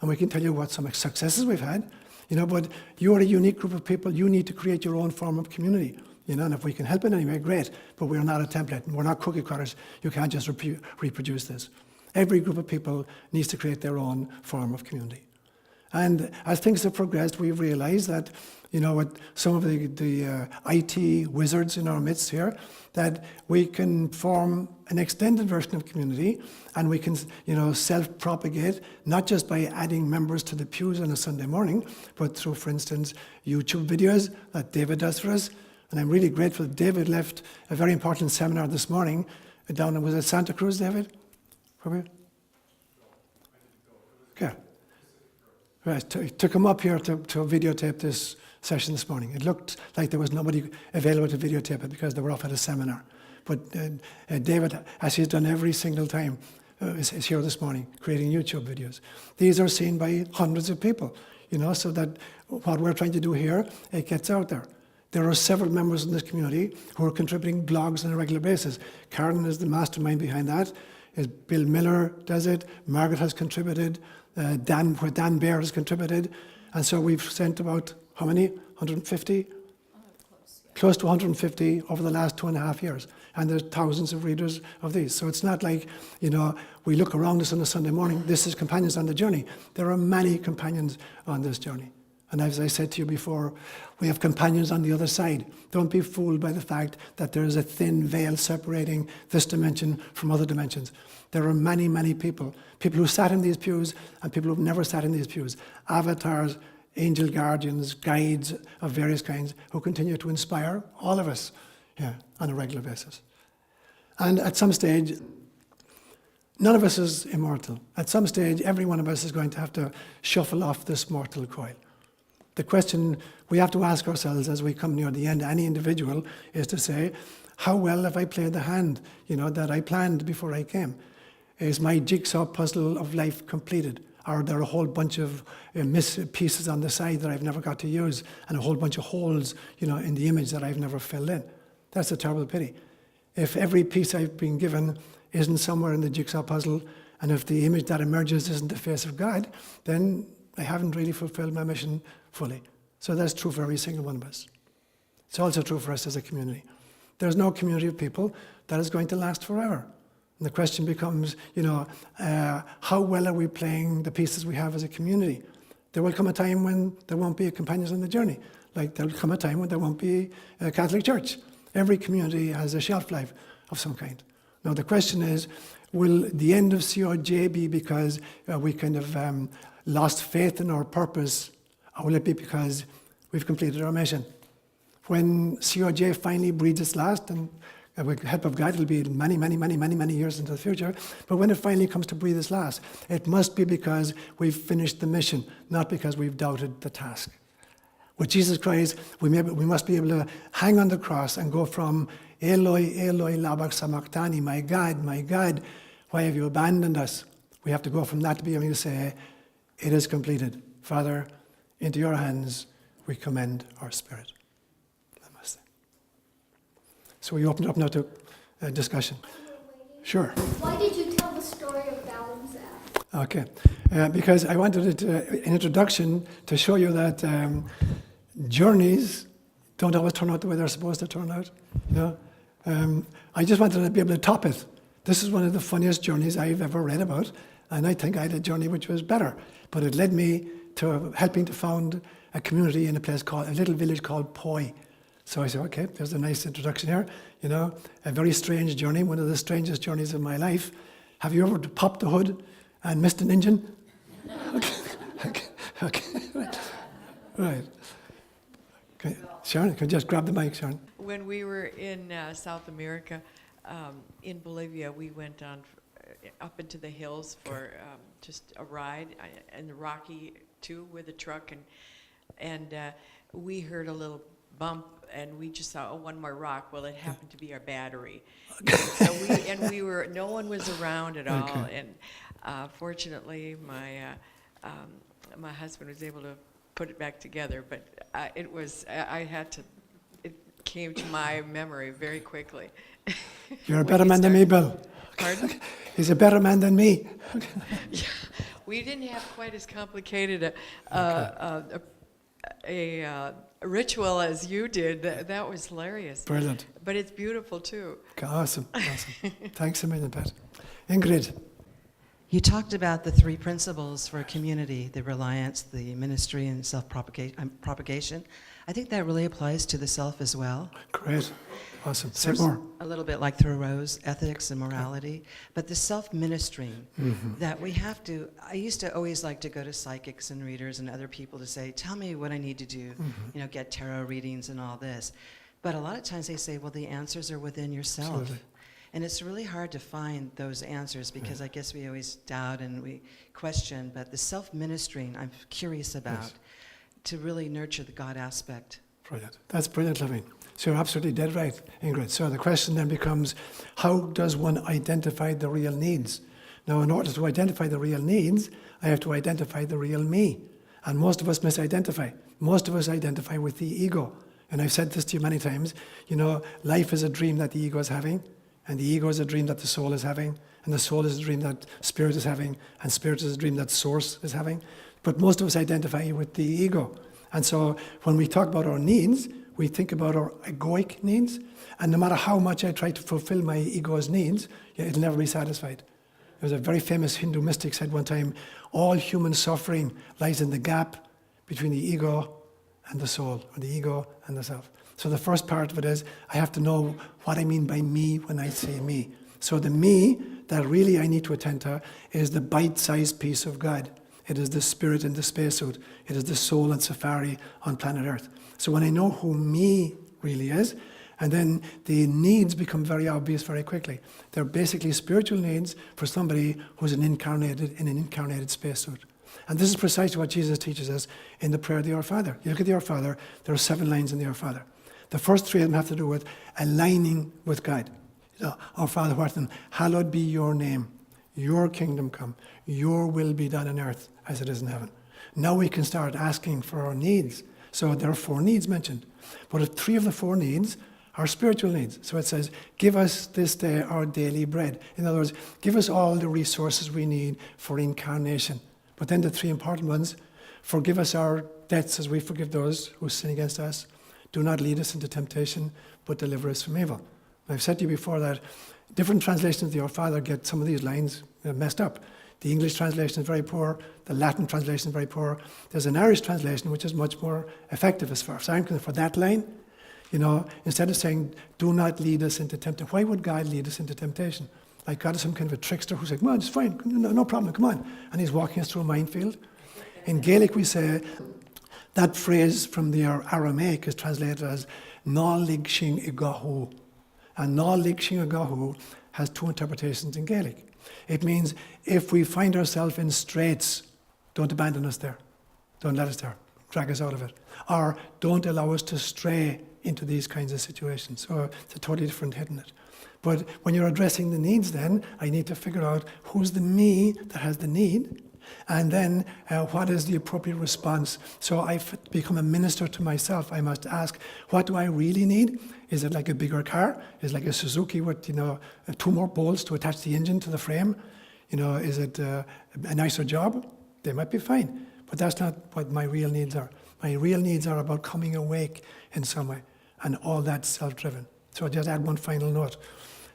And we can tell you what some successes we've had, but you're a unique group of people. You need to create your own form of community, and if we can help in any way, great. But we're not a template, and we're not cookie cutters. You can't just reproduce this. Every group of people needs to create their own form of community. And as things have progressed, we've realized that, with some of the IT wizards in our midst here, that we can form an extended version of community, and we can, self-propagate, not just by adding members to the pews on a Sunday morning, but through, for instance, YouTube videos that David does for us. And I'm really grateful that David left a very important seminar this morning down, was it Santa Cruz, David? Where were you? Okay. Right, took him up here to videotape this session this morning. It looked like there was nobody available to videotape it because they were off at a seminar. But David, as he's done every single time, is here this morning creating YouTube videos. These are seen by hundreds of people, so that what we're trying to do here, it gets out there. There are several members in this community who are contributing blogs on a regular basis. Karen is the mastermind behind that. Bill Miller does it. Margaret has contributed. Dan Baird has contributed. And so we've sent about, how many? 150? Close to 150 over the last 2.5 years. And there's thousands of readers of these. So it's not like, we look around us on a Sunday morning, this is Companions on the Journey. There are many companions on this journey. And as I said to you before, we have companions on the other side. Don't be fooled by the fact that there is a thin veil separating this dimension from other dimensions. There are many, many people who sat in these pews and people who've never sat in these pews. Avatars, angel guardians, guides of various kinds who continue to inspire all of us on a regular basis. And at some stage, none of us is immortal. At some stage, every one of us is going to have to shuffle off this mortal coil. The question we have to ask ourselves as we come near the end, any individual, is to say, how well have I played the hand, that I planned before I came? Is my jigsaw puzzle of life completed? Are there a whole bunch of missing pieces on the side that I've never got to use, and a whole bunch of holes, in the image that I've never filled in? That's a terrible pity. If every piece I've been given isn't somewhere in the jigsaw puzzle, and if the image that emerges isn't the face of God, then I haven't really fulfilled my mission fully. So that's true for every single one of us. It's also true for us as a community. There's no community of people that is going to last forever. And the question becomes, how well are we playing the pieces we have as a community? There will come a time when there won't be a Companions on the Journey. Like there will come a time when there won't be a Catholic Church. Every community has a shelf life of some kind. Now the question is, will the end of CRJ be because we kind of lost faith in our purpose, or will it be because we've completed our mission? When CRJ finally breathes its last, and with the help of God, it'll be many, many, many, many, many years into the future, but when it finally comes to breathe its last, it must be because we've finished the mission, not because we've doubted the task. With Jesus Christ, we must be able to hang on the cross and go from Eloi, Eloi, lama sabachthani, my God, why have you abandoned us? We have to go from that to be able to say, it is completed. Father, into your hands we commend our spirit. Namaste. So we open it up now to discussion. Sure. Why did you tell the story of Balaam's ass? Okay. Because I wanted an introduction to show you that journeys don't always turn out the way they're supposed to turn out. I just wanted to be able to top it. This is one of the funniest journeys I've ever read about, and I think I had a journey which was better. But it led me to helping to found a community in a little village called Poi. So I said, okay, there's a nice introduction here. A very strange journey, one of the strangest journeys of my life. Have you ever popped the hood and missed an engine? Okay. Right. Okay. Seán, can you just grab the mic, Seán? When we were in South America, in Bolivia, we went on up into the hills for just a ride in the Rocky too with a truck, and we heard a little bump, and we just saw one more rock. Well, it happened to be our battery. So no one was around at all, Okay. and fortunately, my husband was able to put it back together, but it came to my memory very quickly. You're a better man than me, Bill. Pardon? He's a better man than me. Yeah. we didn't have quite as complicated a ritual as you did. That was hilarious. Brilliant. But it's beautiful too. Okay, awesome. Thanks a million, Pat. Ingrid. You talked about the three principles for community, the reliance, the ministry, and self-propagation. I think that really applies to the self as well. Great. Awesome. Say First, more. a little bit like Thoreau's ethics and morality, but the self-ministering that we have to, I used to always like to go to psychics and readers and other people to say, tell me what I need to do, get tarot readings and all this. But a lot of times they say, well, the answers are within yourself. Absolutely. And it's really hard to find those answers because I guess we always doubt and we question, but the self-ministering I'm curious about to really nurture the God aspect. Brilliant. That's brilliant, Levine. So you're absolutely dead right, Ingrid. So the question then becomes, how does one identify the real needs? Now, in order to identify the real needs, I have to identify the real me. And most of us misidentify. Most of us identify with the ego. And I've said this to you many times, life is a dream that the ego is having, and the ego is a dream that the soul is having, and the soul is a dream that spirit is having, and spirit is a dream that source is having. But most of us identify with the ego. And so when we talk about our needs, we think about our egoic needs, and no matter how much I try to fulfill my ego's needs, it'll never be satisfied. There was a very famous Hindu mystic said one time, all human suffering lies in the gap between the ego and the soul, or the ego and the self. So the first part of it is, I have to know what I mean by me when I say me. So the me that really I need to attend to is the bite-sized piece of God. It is the spirit in the spacesuit. It is the soul and safari on planet Earth. So when I know who me really is, and then the needs become very obvious very quickly. They're basically spiritual needs for somebody who's in an incarnated spacesuit. And this is precisely what Jesus teaches us in the prayer of the Our Father. You look at the Our Father, there are 7 lines in the Our Father. The first 3 of them have to do with aligning with God. Our Father who art in heaven, hallowed be your name. Your kingdom come. Your will be done on earth as it is in heaven. Now we can start asking for our needs. So there are 4 needs mentioned. But 3 of the 4 needs are spiritual needs. So it says, give us this day our daily bread. In other words, give us all the resources we need for incarnation. But then the 3 important ones, forgive us our debts as we forgive those who sin against us. Do not lead us into temptation, but deliver us from evil. I've said to you before that different translations of the Our Father get some of these lines messed up. The English translation is very poor. The Latin translation is very poor. There's an Irish translation which is much more effective as far as I'm concerned. For that line, instead of saying, do not lead us into temptation, why would God lead us into temptation? Like God is some kind of a trickster who says, come on, it's fine, no problem, come on. And he's walking us through a minefield. In Gaelic we say, that phrase from the Aramaic is translated as, ná lig sin I gahu. And ná lig sin I gahu has 2 interpretations in Gaelic. It means, if we find ourselves in straits, don't abandon us there. Don't let us there. Drag us out of it. Or don't allow us to stray into these kinds of situations. So it's a totally different hit in it. But when you're addressing the needs then, I need to figure out who's the me that has the need, and then what is the appropriate response. So I've become a minister to myself. I must ask, what do I really need? Is it like a bigger car? Is it like a Suzuki with 2 more bolts to attach the engine to the frame? Is it a nicer job? They might be fine, but that's not what my real needs are. My real needs are about coming awake in some way, and all that's self-driven. So I'll just add one final note.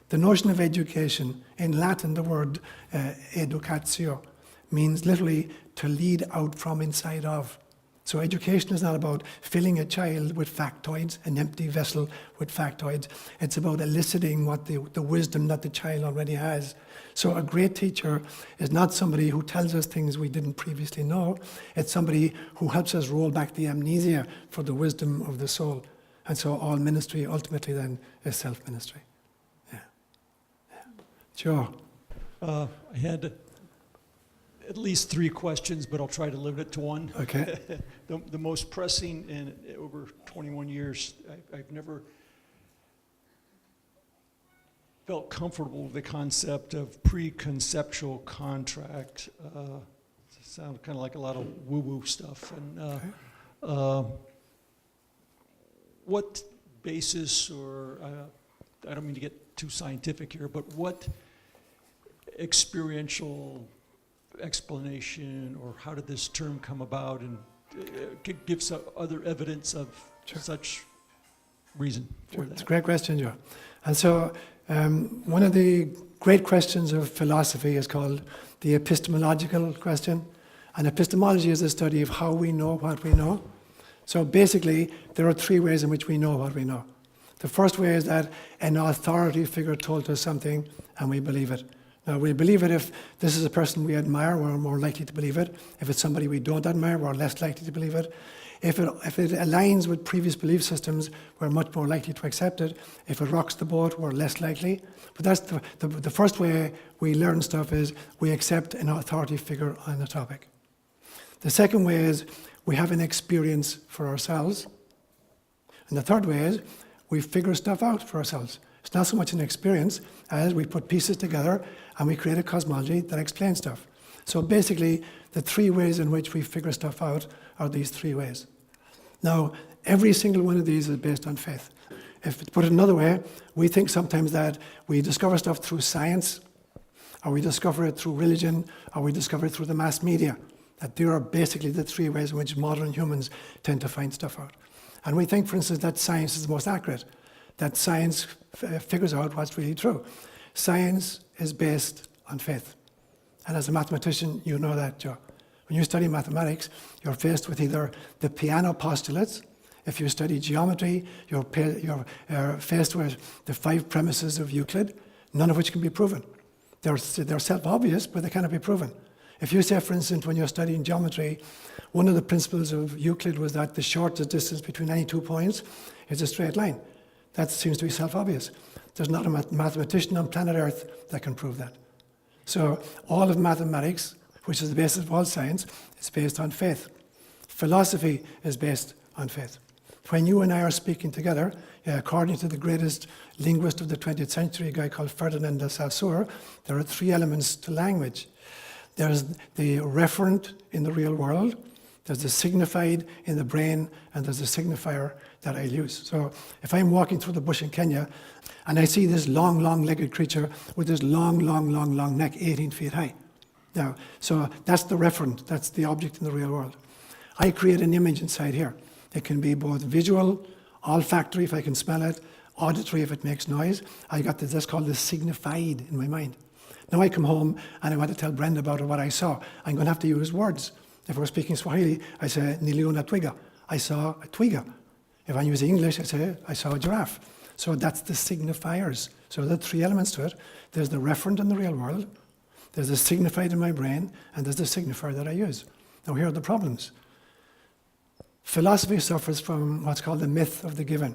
The notion of education, in Latin the word educatio, means literally to lead out from inside of. So education is not about filling a child with factoids, an empty vessel with factoids. It's about eliciting what the wisdom that the child already has. So a great teacher is not somebody who tells us things we didn't previously know. It's somebody who helps us roll back the amnesia for the wisdom of the soul. And so all ministry ultimately then is self-ministry. Yeah. Joe. I had at least 3 questions, but I'll try to limit it to 1. Okay. The most pressing in over 21 years, I've never felt comfortable with the concept of pre-conceptual contract. It sounds kind of like a lot of woo-woo stuff. And what basis, or I don't mean to get too scientific here, but what experiential explanation, or how did this term come about, and give some other evidence of such reason for that. It's a great question, Joe. And so one of the great questions of philosophy is called the epistemological question. And epistemology is the study of how we know what we know. So basically, there are three ways in which we know what we know. The first way is that an authority figure told us something and we believe it. Now, we believe it if this is a person we admire, we're more likely to believe it. If it's somebody we don't admire, we're less likely to believe it. If it aligns with previous belief systems, we're much more likely to accept it. If it rocks the boat, we're less likely. But that's the first way we learn stuff is we accept an authority figure on the topic. The second way is we have an experience for ourselves. And the third way is we figure stuff out for ourselves. It's not so much an experience as we put pieces together and we create a cosmology that explains stuff. So basically, the three ways in which we figure stuff out are these three ways. Now, every single one of these is based on faith. If to put it another way, we think sometimes that we discover stuff through science, or we discover it through religion, or we discover it through the mass media. That there are basically the three ways in which modern humans tend to find stuff out. And we think, for instance, that science is the most accurate, that science figures out what's really true. Science is based on faith. And as a mathematician, you know that, Joe. When you study mathematics, you're faced with either the piano postulates. If you study geometry, you're faced with the 5 premises of Euclid, none of which can be proven. They're self-obvious, but they cannot be proven. If you say, for instance, when you're studying geometry, one of the principles of Euclid was that the shortest distance between any 2 points is a straight line. That seems to be self-obvious. There's not a mathematician on planet Earth that can prove that. So all of mathematics, which is the basis of all science, is based on faith. Philosophy is based on faith. When you and I are speaking together, according to the greatest linguist of the 20th century, a guy called Ferdinand de Saussure, there are 3 elements to language. There's the referent in the real world, there's the signified in the brain, and there's the signifier that I use. So if I'm walking through the bush in Kenya and I see this long, long-legged creature with this long, long, long, long neck, 18 feet high. Now, so that's the referent, that's the object in the real world. I create an image inside here. It can be both visual, olfactory if I can smell it, auditory if it makes noise. I got this, that's called the signified in my mind. Now I come home and I want to tell Brenda about what I saw. I'm going to have to use words. If we're speaking Swahili, I say, niliona twiga. I saw a twiga. If I'm using English, I say, I saw a giraffe. So that's the signifiers. So there are 3 elements to it. There's the referent in the real world, there's the signified in my brain, and there's the signifier that I use. Now here are the problems. Philosophy suffers from what's called the myth of the given.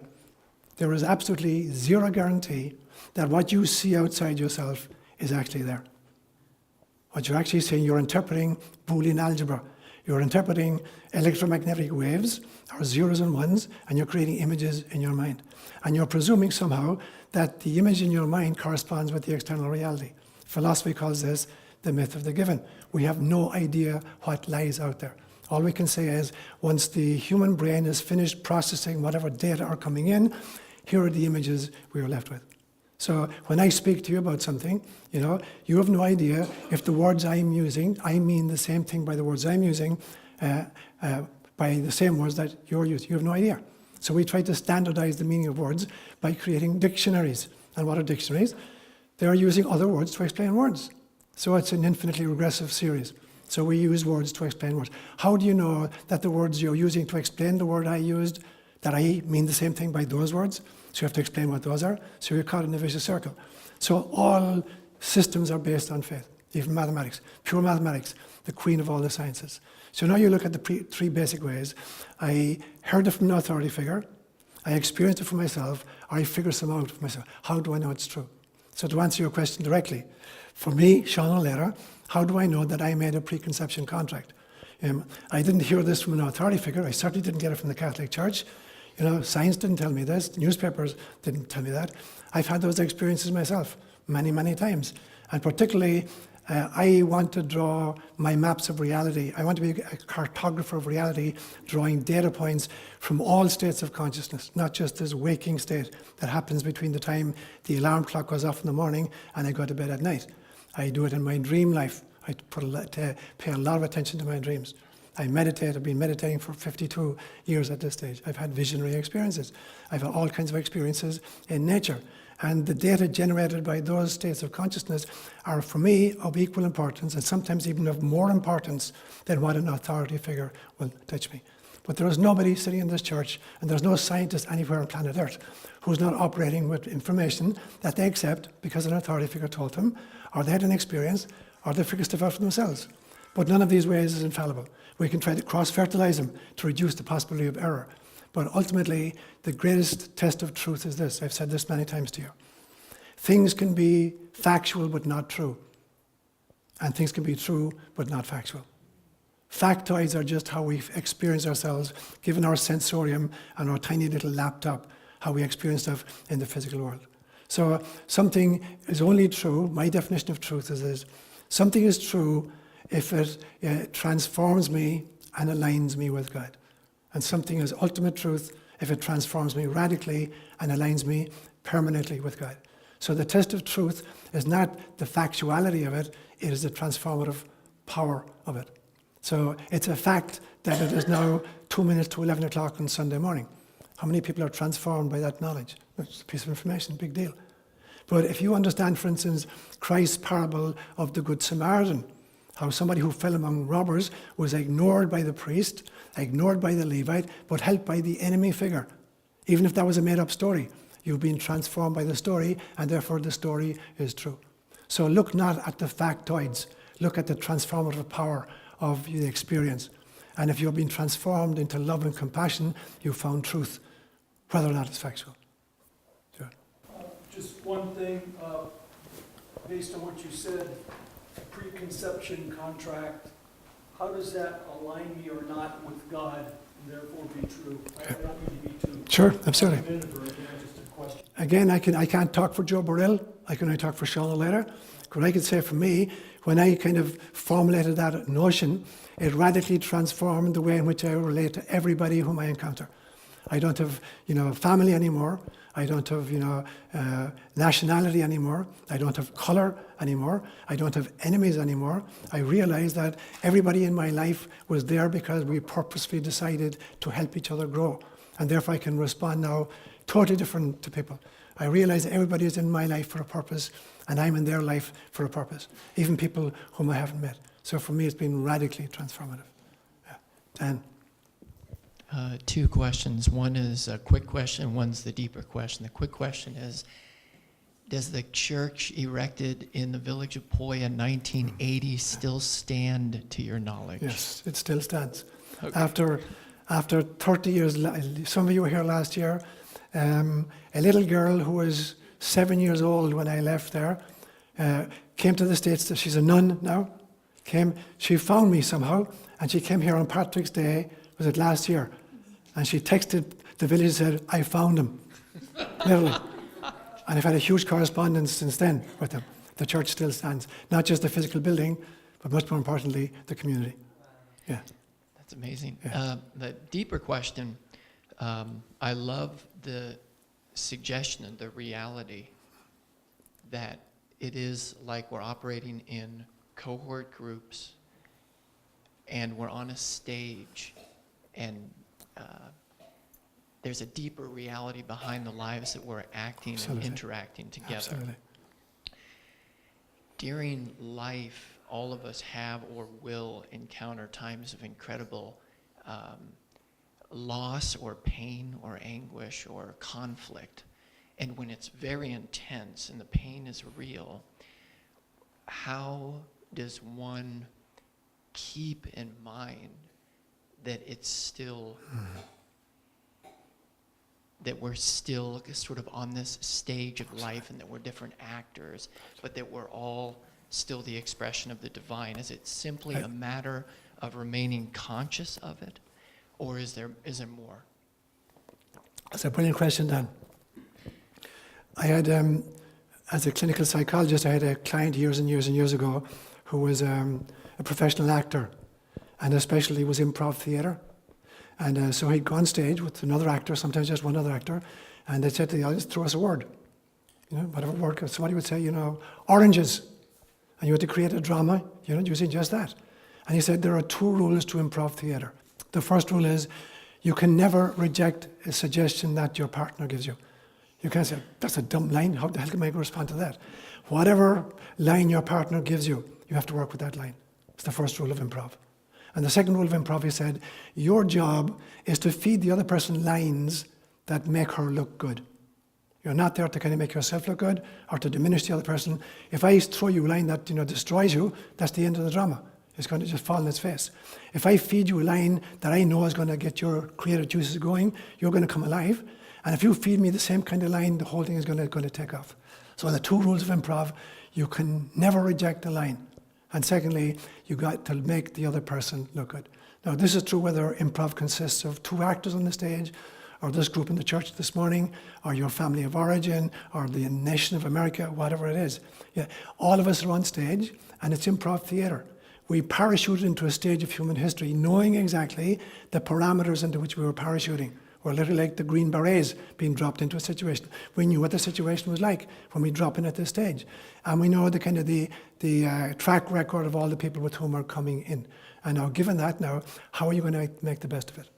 There is absolutely zero guarantee that what you see outside yourself is actually there. What you're actually saying, you're interpreting Boolean algebra. You're interpreting electromagnetic waves, or zeros and ones, and you're creating images in your mind. And you're presuming somehow that the image in your mind corresponds with the external reality. Philosophy calls this the myth of the given. We have no idea what lies out there. All we can say is, once the human brain is finished processing whatever data are coming in, here are the images we are left with. So when I speak to you about something, you have no idea if the words I'm using, I mean the same thing by the words I'm using, by the same words that you're using. You have no idea. So we try to standardize the meaning of words by creating dictionaries. And what are dictionaries? They're using other words to explain words. So it's an infinitely regressive series. So we use words to explain words. How do you know that the words you're using to explain the word I used, that I mean the same thing by those words? So you have to explain what those are. So you're caught in a vicious circle. So all systems are based on faith, even mathematics. Pure mathematics, the queen of all the sciences. So now you look at the 3 basic ways. I heard it from an authority figure, I experienced it for myself, or I figure some out for myself. How do I know it's true? So to answer your question directly, for me, Seán ÓLaoire, how do I know that I made a preconception contract? I didn't hear this from an authority figure. I certainly didn't get it from the Catholic Church. Science didn't tell me this. The newspapers didn't tell me that. I've had those experiences myself many, many times. And particularly, I want to draw my maps of reality. I want to be a cartographer of reality, drawing data points from all states of consciousness, not just this waking state that happens between the time the alarm clock goes off in the morning and I go to bed at night. I do it in my dream life. I pay a lot of attention to my dreams. I meditate. I've been meditating for 52 years at this stage. I've had visionary experiences. I've had all kinds of experiences in nature. And the data generated by those states of consciousness are, for me, of equal importance and sometimes even of more importance than what an authority figure will teach me. But there is nobody sitting in this church, and there's no scientist anywhere on planet Earth who's not operating with information that they accept because an authority figure told them, or they had an experience, or they figured stuff out for themselves. But none of these ways is infallible. We can try to cross-fertilize them to reduce the possibility of error. But ultimately, the greatest test of truth is this. I've said this many times to you. Things can be factual but not true. And things can be true but not factual. Factoids are just how we experience ourselves, given our sensorium and our tiny little laptop, how we experience stuff in the physical world. So something is only true, my definition of truth is this, something is true if it transforms me and aligns me with God. And something is ultimate truth if it transforms me radically and aligns me permanently with God. So the test of truth is not the factuality of it, it is the transformative power of it. So it's a fact that it is now 2 minutes to 11 o'clock on Sunday morning. How many people are transformed by that knowledge? It's a piece of information, big deal. But if you understand, for instance, Christ's parable of the Good Samaritan, how somebody who fell among robbers was ignored by the priest, ignored by the Levite, but helped by the enemy figure. Even if that was a made-up story, you've been transformed by the story, and therefore the story is true. So look not at the factoids, look at the transformative power of the experience. And if you've been transformed into love and compassion, you've found truth, whether or not it's factual. Sure. Just one thing, based on what you said, preconception contract, how does that align me or not with God and therefore be true? I don't need to be too Sure, absolutely. argumentative, just a question. Again, I can't talk for Joe Burrell. I can only talk for Seán ÓLaoire. What I could say for me, when I kind of formulated that notion, it radically transformed the way in which I relate to everybody whom I encounter. I don't have, family anymore. I don't have, nationality anymore. I don't have color anymore. I don't have enemies anymore. I realized that everybody in my life was there because we purposefully decided to help each other grow. And therefore I can respond now totally different to people. I realize that everybody is in my life for a purpose, and I'm in their life for a purpose, even people whom I haven't met. So for me, it's been radically transformative. Yeah. Dan? Two questions. One is a quick question, one's the deeper question. The quick question is, does the church erected in the village of Poya in 1980 still stand to your knowledge? Yes, it still stands. Okay. After 30 years, some of you were here last year, a little girl who was 7 years old when I left there, came to the States. She's a nun now. She found me somehow, and she came here on Patrick's Day, was it last year? And she texted the village and said, I found him, literally. And I've had a huge correspondence since then with them. The church still stands, not just the physical building, but much more importantly, the community. Yeah. That's amazing. Yeah. The deeper question, I love the suggestion and the reality that it is like we're operating in cohort groups and we're on a stage and there's a deeper reality behind the lives that we're acting Absolutely. and interacting together. Absolutely. During life, all of us have or will encounter times of incredible loss or pain or anguish or conflict. And when it's very intense and the pain is real, how does one keep in mind that it's still, that we're still sort of on this stage of life and that we're different actors, but that we're all still the expression of the divine? Is it simply a matter of remaining conscious of it, or is there more? That's a brilliant question, Dan. I had, as a clinical psychologist, I had a client years and years and years ago who was a professional actor, and especially was improv theatre. And so he'd go on stage with another actor, sometimes just one other actor, and they said to the audience, throw us a word. Whatever word, somebody would say, oranges. and you had to create a drama, you're not using just that. And he said there are 2 rules to improv theatre. The first rule is you can never reject a suggestion that your partner gives you. You can't say, that's a dumb line, how the hell can I respond to that? Whatever line your partner gives you, you have to work with that line. It's the first rule of improv. And the second rule of improv, he said, your job is to feed the other person lines that make her look good. You're not there to kind of make yourself look good or to diminish the other person. If I throw you a line that destroys you, that's the end of the drama. It's going to just fall in its face. If I feed you a line that I know is going to get your creative juices going, you're going to come alive. And if you feed me the same kind of line, the whole thing is going to take off. So the 2 rules of improv, you can never reject a line. And secondly, you got to make the other person look good. Now, this is true whether improv consists of 2 actors on the stage, or this group in the church this morning, or your family of origin, or the nation of America, whatever it is. Yeah, all of us are on stage, and it's improv theatre. We parachuted into a stage of human history knowing exactly the parameters into which we were parachuting. We're literally like the Green Berets being dropped into a situation. We knew what the situation was like when we drop in at this stage. And we know the kind of the track record of all the people with whom are coming in. And now, given that now, how are you going to make the best of it?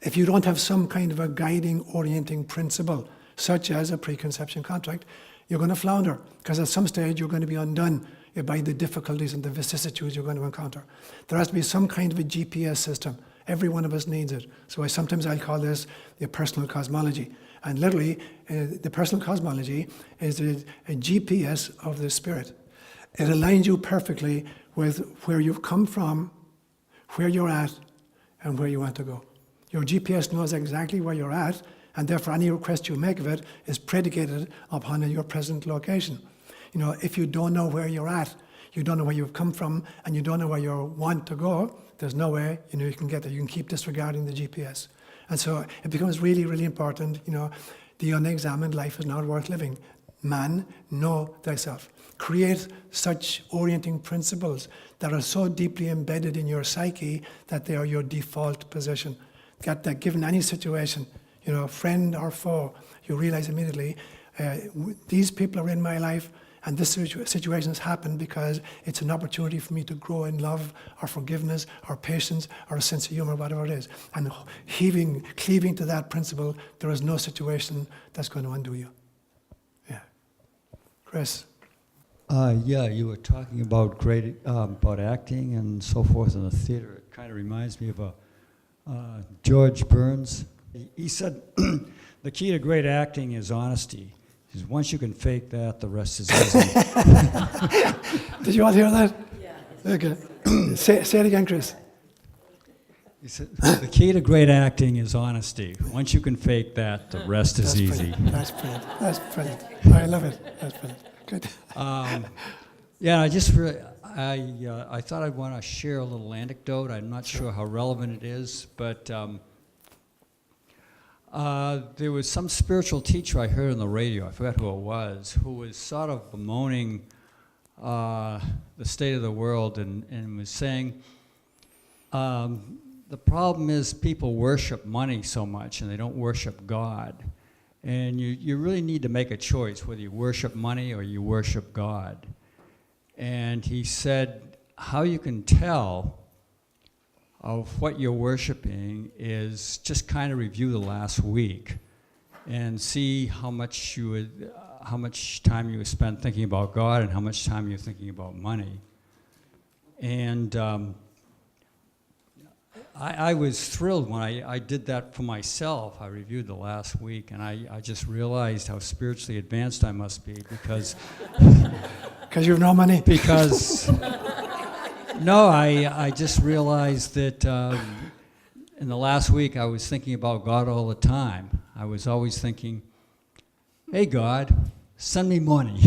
If you don't have some kind of a guiding, orienting principle, such as a preconception contract, you're going to flounder, because at some stage you're going to be undone by the difficulties and the vicissitudes you're going to encounter. There has to be some kind of a GPS system. Every one of us needs it. So sometimes I'll call this the personal cosmology. And literally, the personal cosmology is a GPS of the spirit. It aligns you perfectly with where you've come from, where you're at, and where you want to go. Your GPS knows exactly where you're at, and therefore any request you make of it is predicated upon your present location. If you don't know where you're at, you don't know where you've come from, and you don't know where you want to go, there's no way you can get there. You can keep disregarding the GPS. And so it becomes really, really important. The unexamined life is not worth living. Man, know thyself. Create such orienting principles that are so deeply embedded in your psyche that they are your default position. That given any situation, friend or foe, you realize immediately, these people are in my life, and this situation has happened because it's an opportunity for me to grow in love or forgiveness or patience or a sense of humor, whatever it is. And cleaving to that principle, there is no situation that's going to undo you. Yeah. Chris? You were talking about about acting and so forth in the theater. It kind of reminds me of George Burns. He said, the key to great acting is honesty. He says, once you can fake that, the rest is easy. Did you all hear that? Yeah. Okay. Say it again, Chris. He said, the key to great acting is honesty. Once you can fake that, the rest is easy. Brilliant. That's brilliant. That's brilliant. I love it. That's brilliant. Good. I thought I'd want to share a little anecdote. I'm not sure how relevant it is, but there was some spiritual teacher I heard on the radio, I forgot who it was, who was sort of bemoaning the state of the world and was saying, the problem is people worship money so much and they don't worship God. And you really need to make a choice whether you worship money or you worship God. And he said, how you can tell of what you're worshiping is just kind of review the last week and see how much time you spent thinking about God and how much time you're thinking about money. And I was thrilled when I did that for myself. I reviewed the last week, and I just realized how spiritually advanced I must be because... Because you have no money? Because... No, I just realized that in the last week I was thinking about God all the time. I was always thinking, hey God, send me money.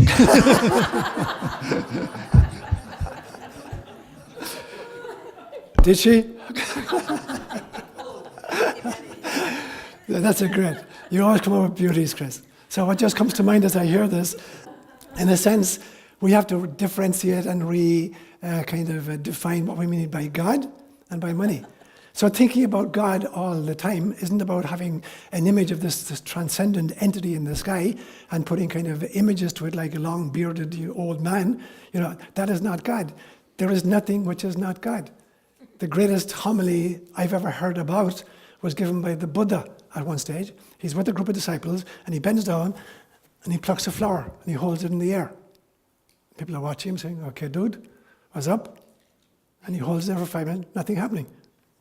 Did she? That's a great. You always come up with beauties, Chris. So what just comes to mind as I hear this, in a sense, we have to differentiate and define what we mean by God and by money. So thinking about God all the time isn't about having an image of this transcendent entity in the sky and putting kind of images to it like a long bearded old man. That is not God. There is nothing which is not God. The greatest homily I've ever heard about was given by the Buddha at one stage. He's with a group of disciples and he bends down and he plucks a flower and he holds it in the air. People are watching him saying, okay, dude, what's up? And he holds it there for 5 minutes, nothing happening.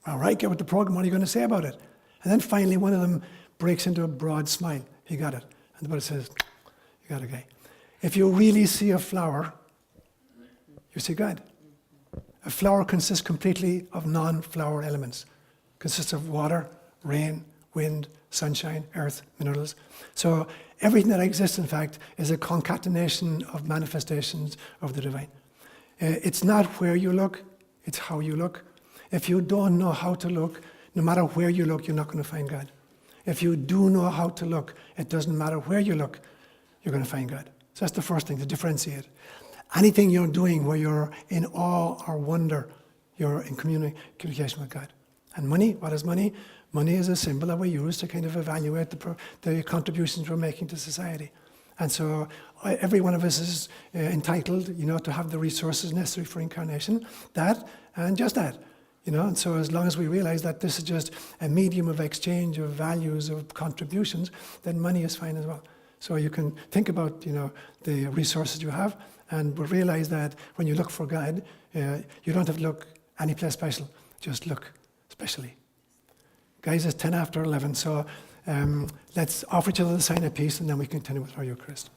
All right, get with the program, what are you going to say about it? And then finally one of them breaks into a broad smile. He got it. And the Buddha says, you got it, guy. If you really see a flower, you see God. A flower consists completely of non-flower elements. It consists of water, rain, wind, sunshine, earth, minerals. So everything that exists, in fact, is a concatenation of manifestations of the divine. It's not where you look, it's how you look. If you don't know how to look, no matter where you look, you're not going to find God. If you do know how to look, it doesn't matter where you look, you're going to find God. So that's the first thing, to differentiate. Anything you're doing where you're in awe or wonder, you're in communication with God. And money, what is money? Money is a symbol that we use to kind of evaluate the contributions we're making to society. And so every one of us is entitled, to have the resources necessary for incarnation, that and just that. And so as long as we realize that this is just a medium of exchange of values, of contributions, then money is fine as well. So you can think about, the resources you have, and realize that when you look for God, you don't have to look any place special, just look specially. Guys, it's 10 after 11, so let's offer each other the sign of peace, and then we continue with our Eucharist.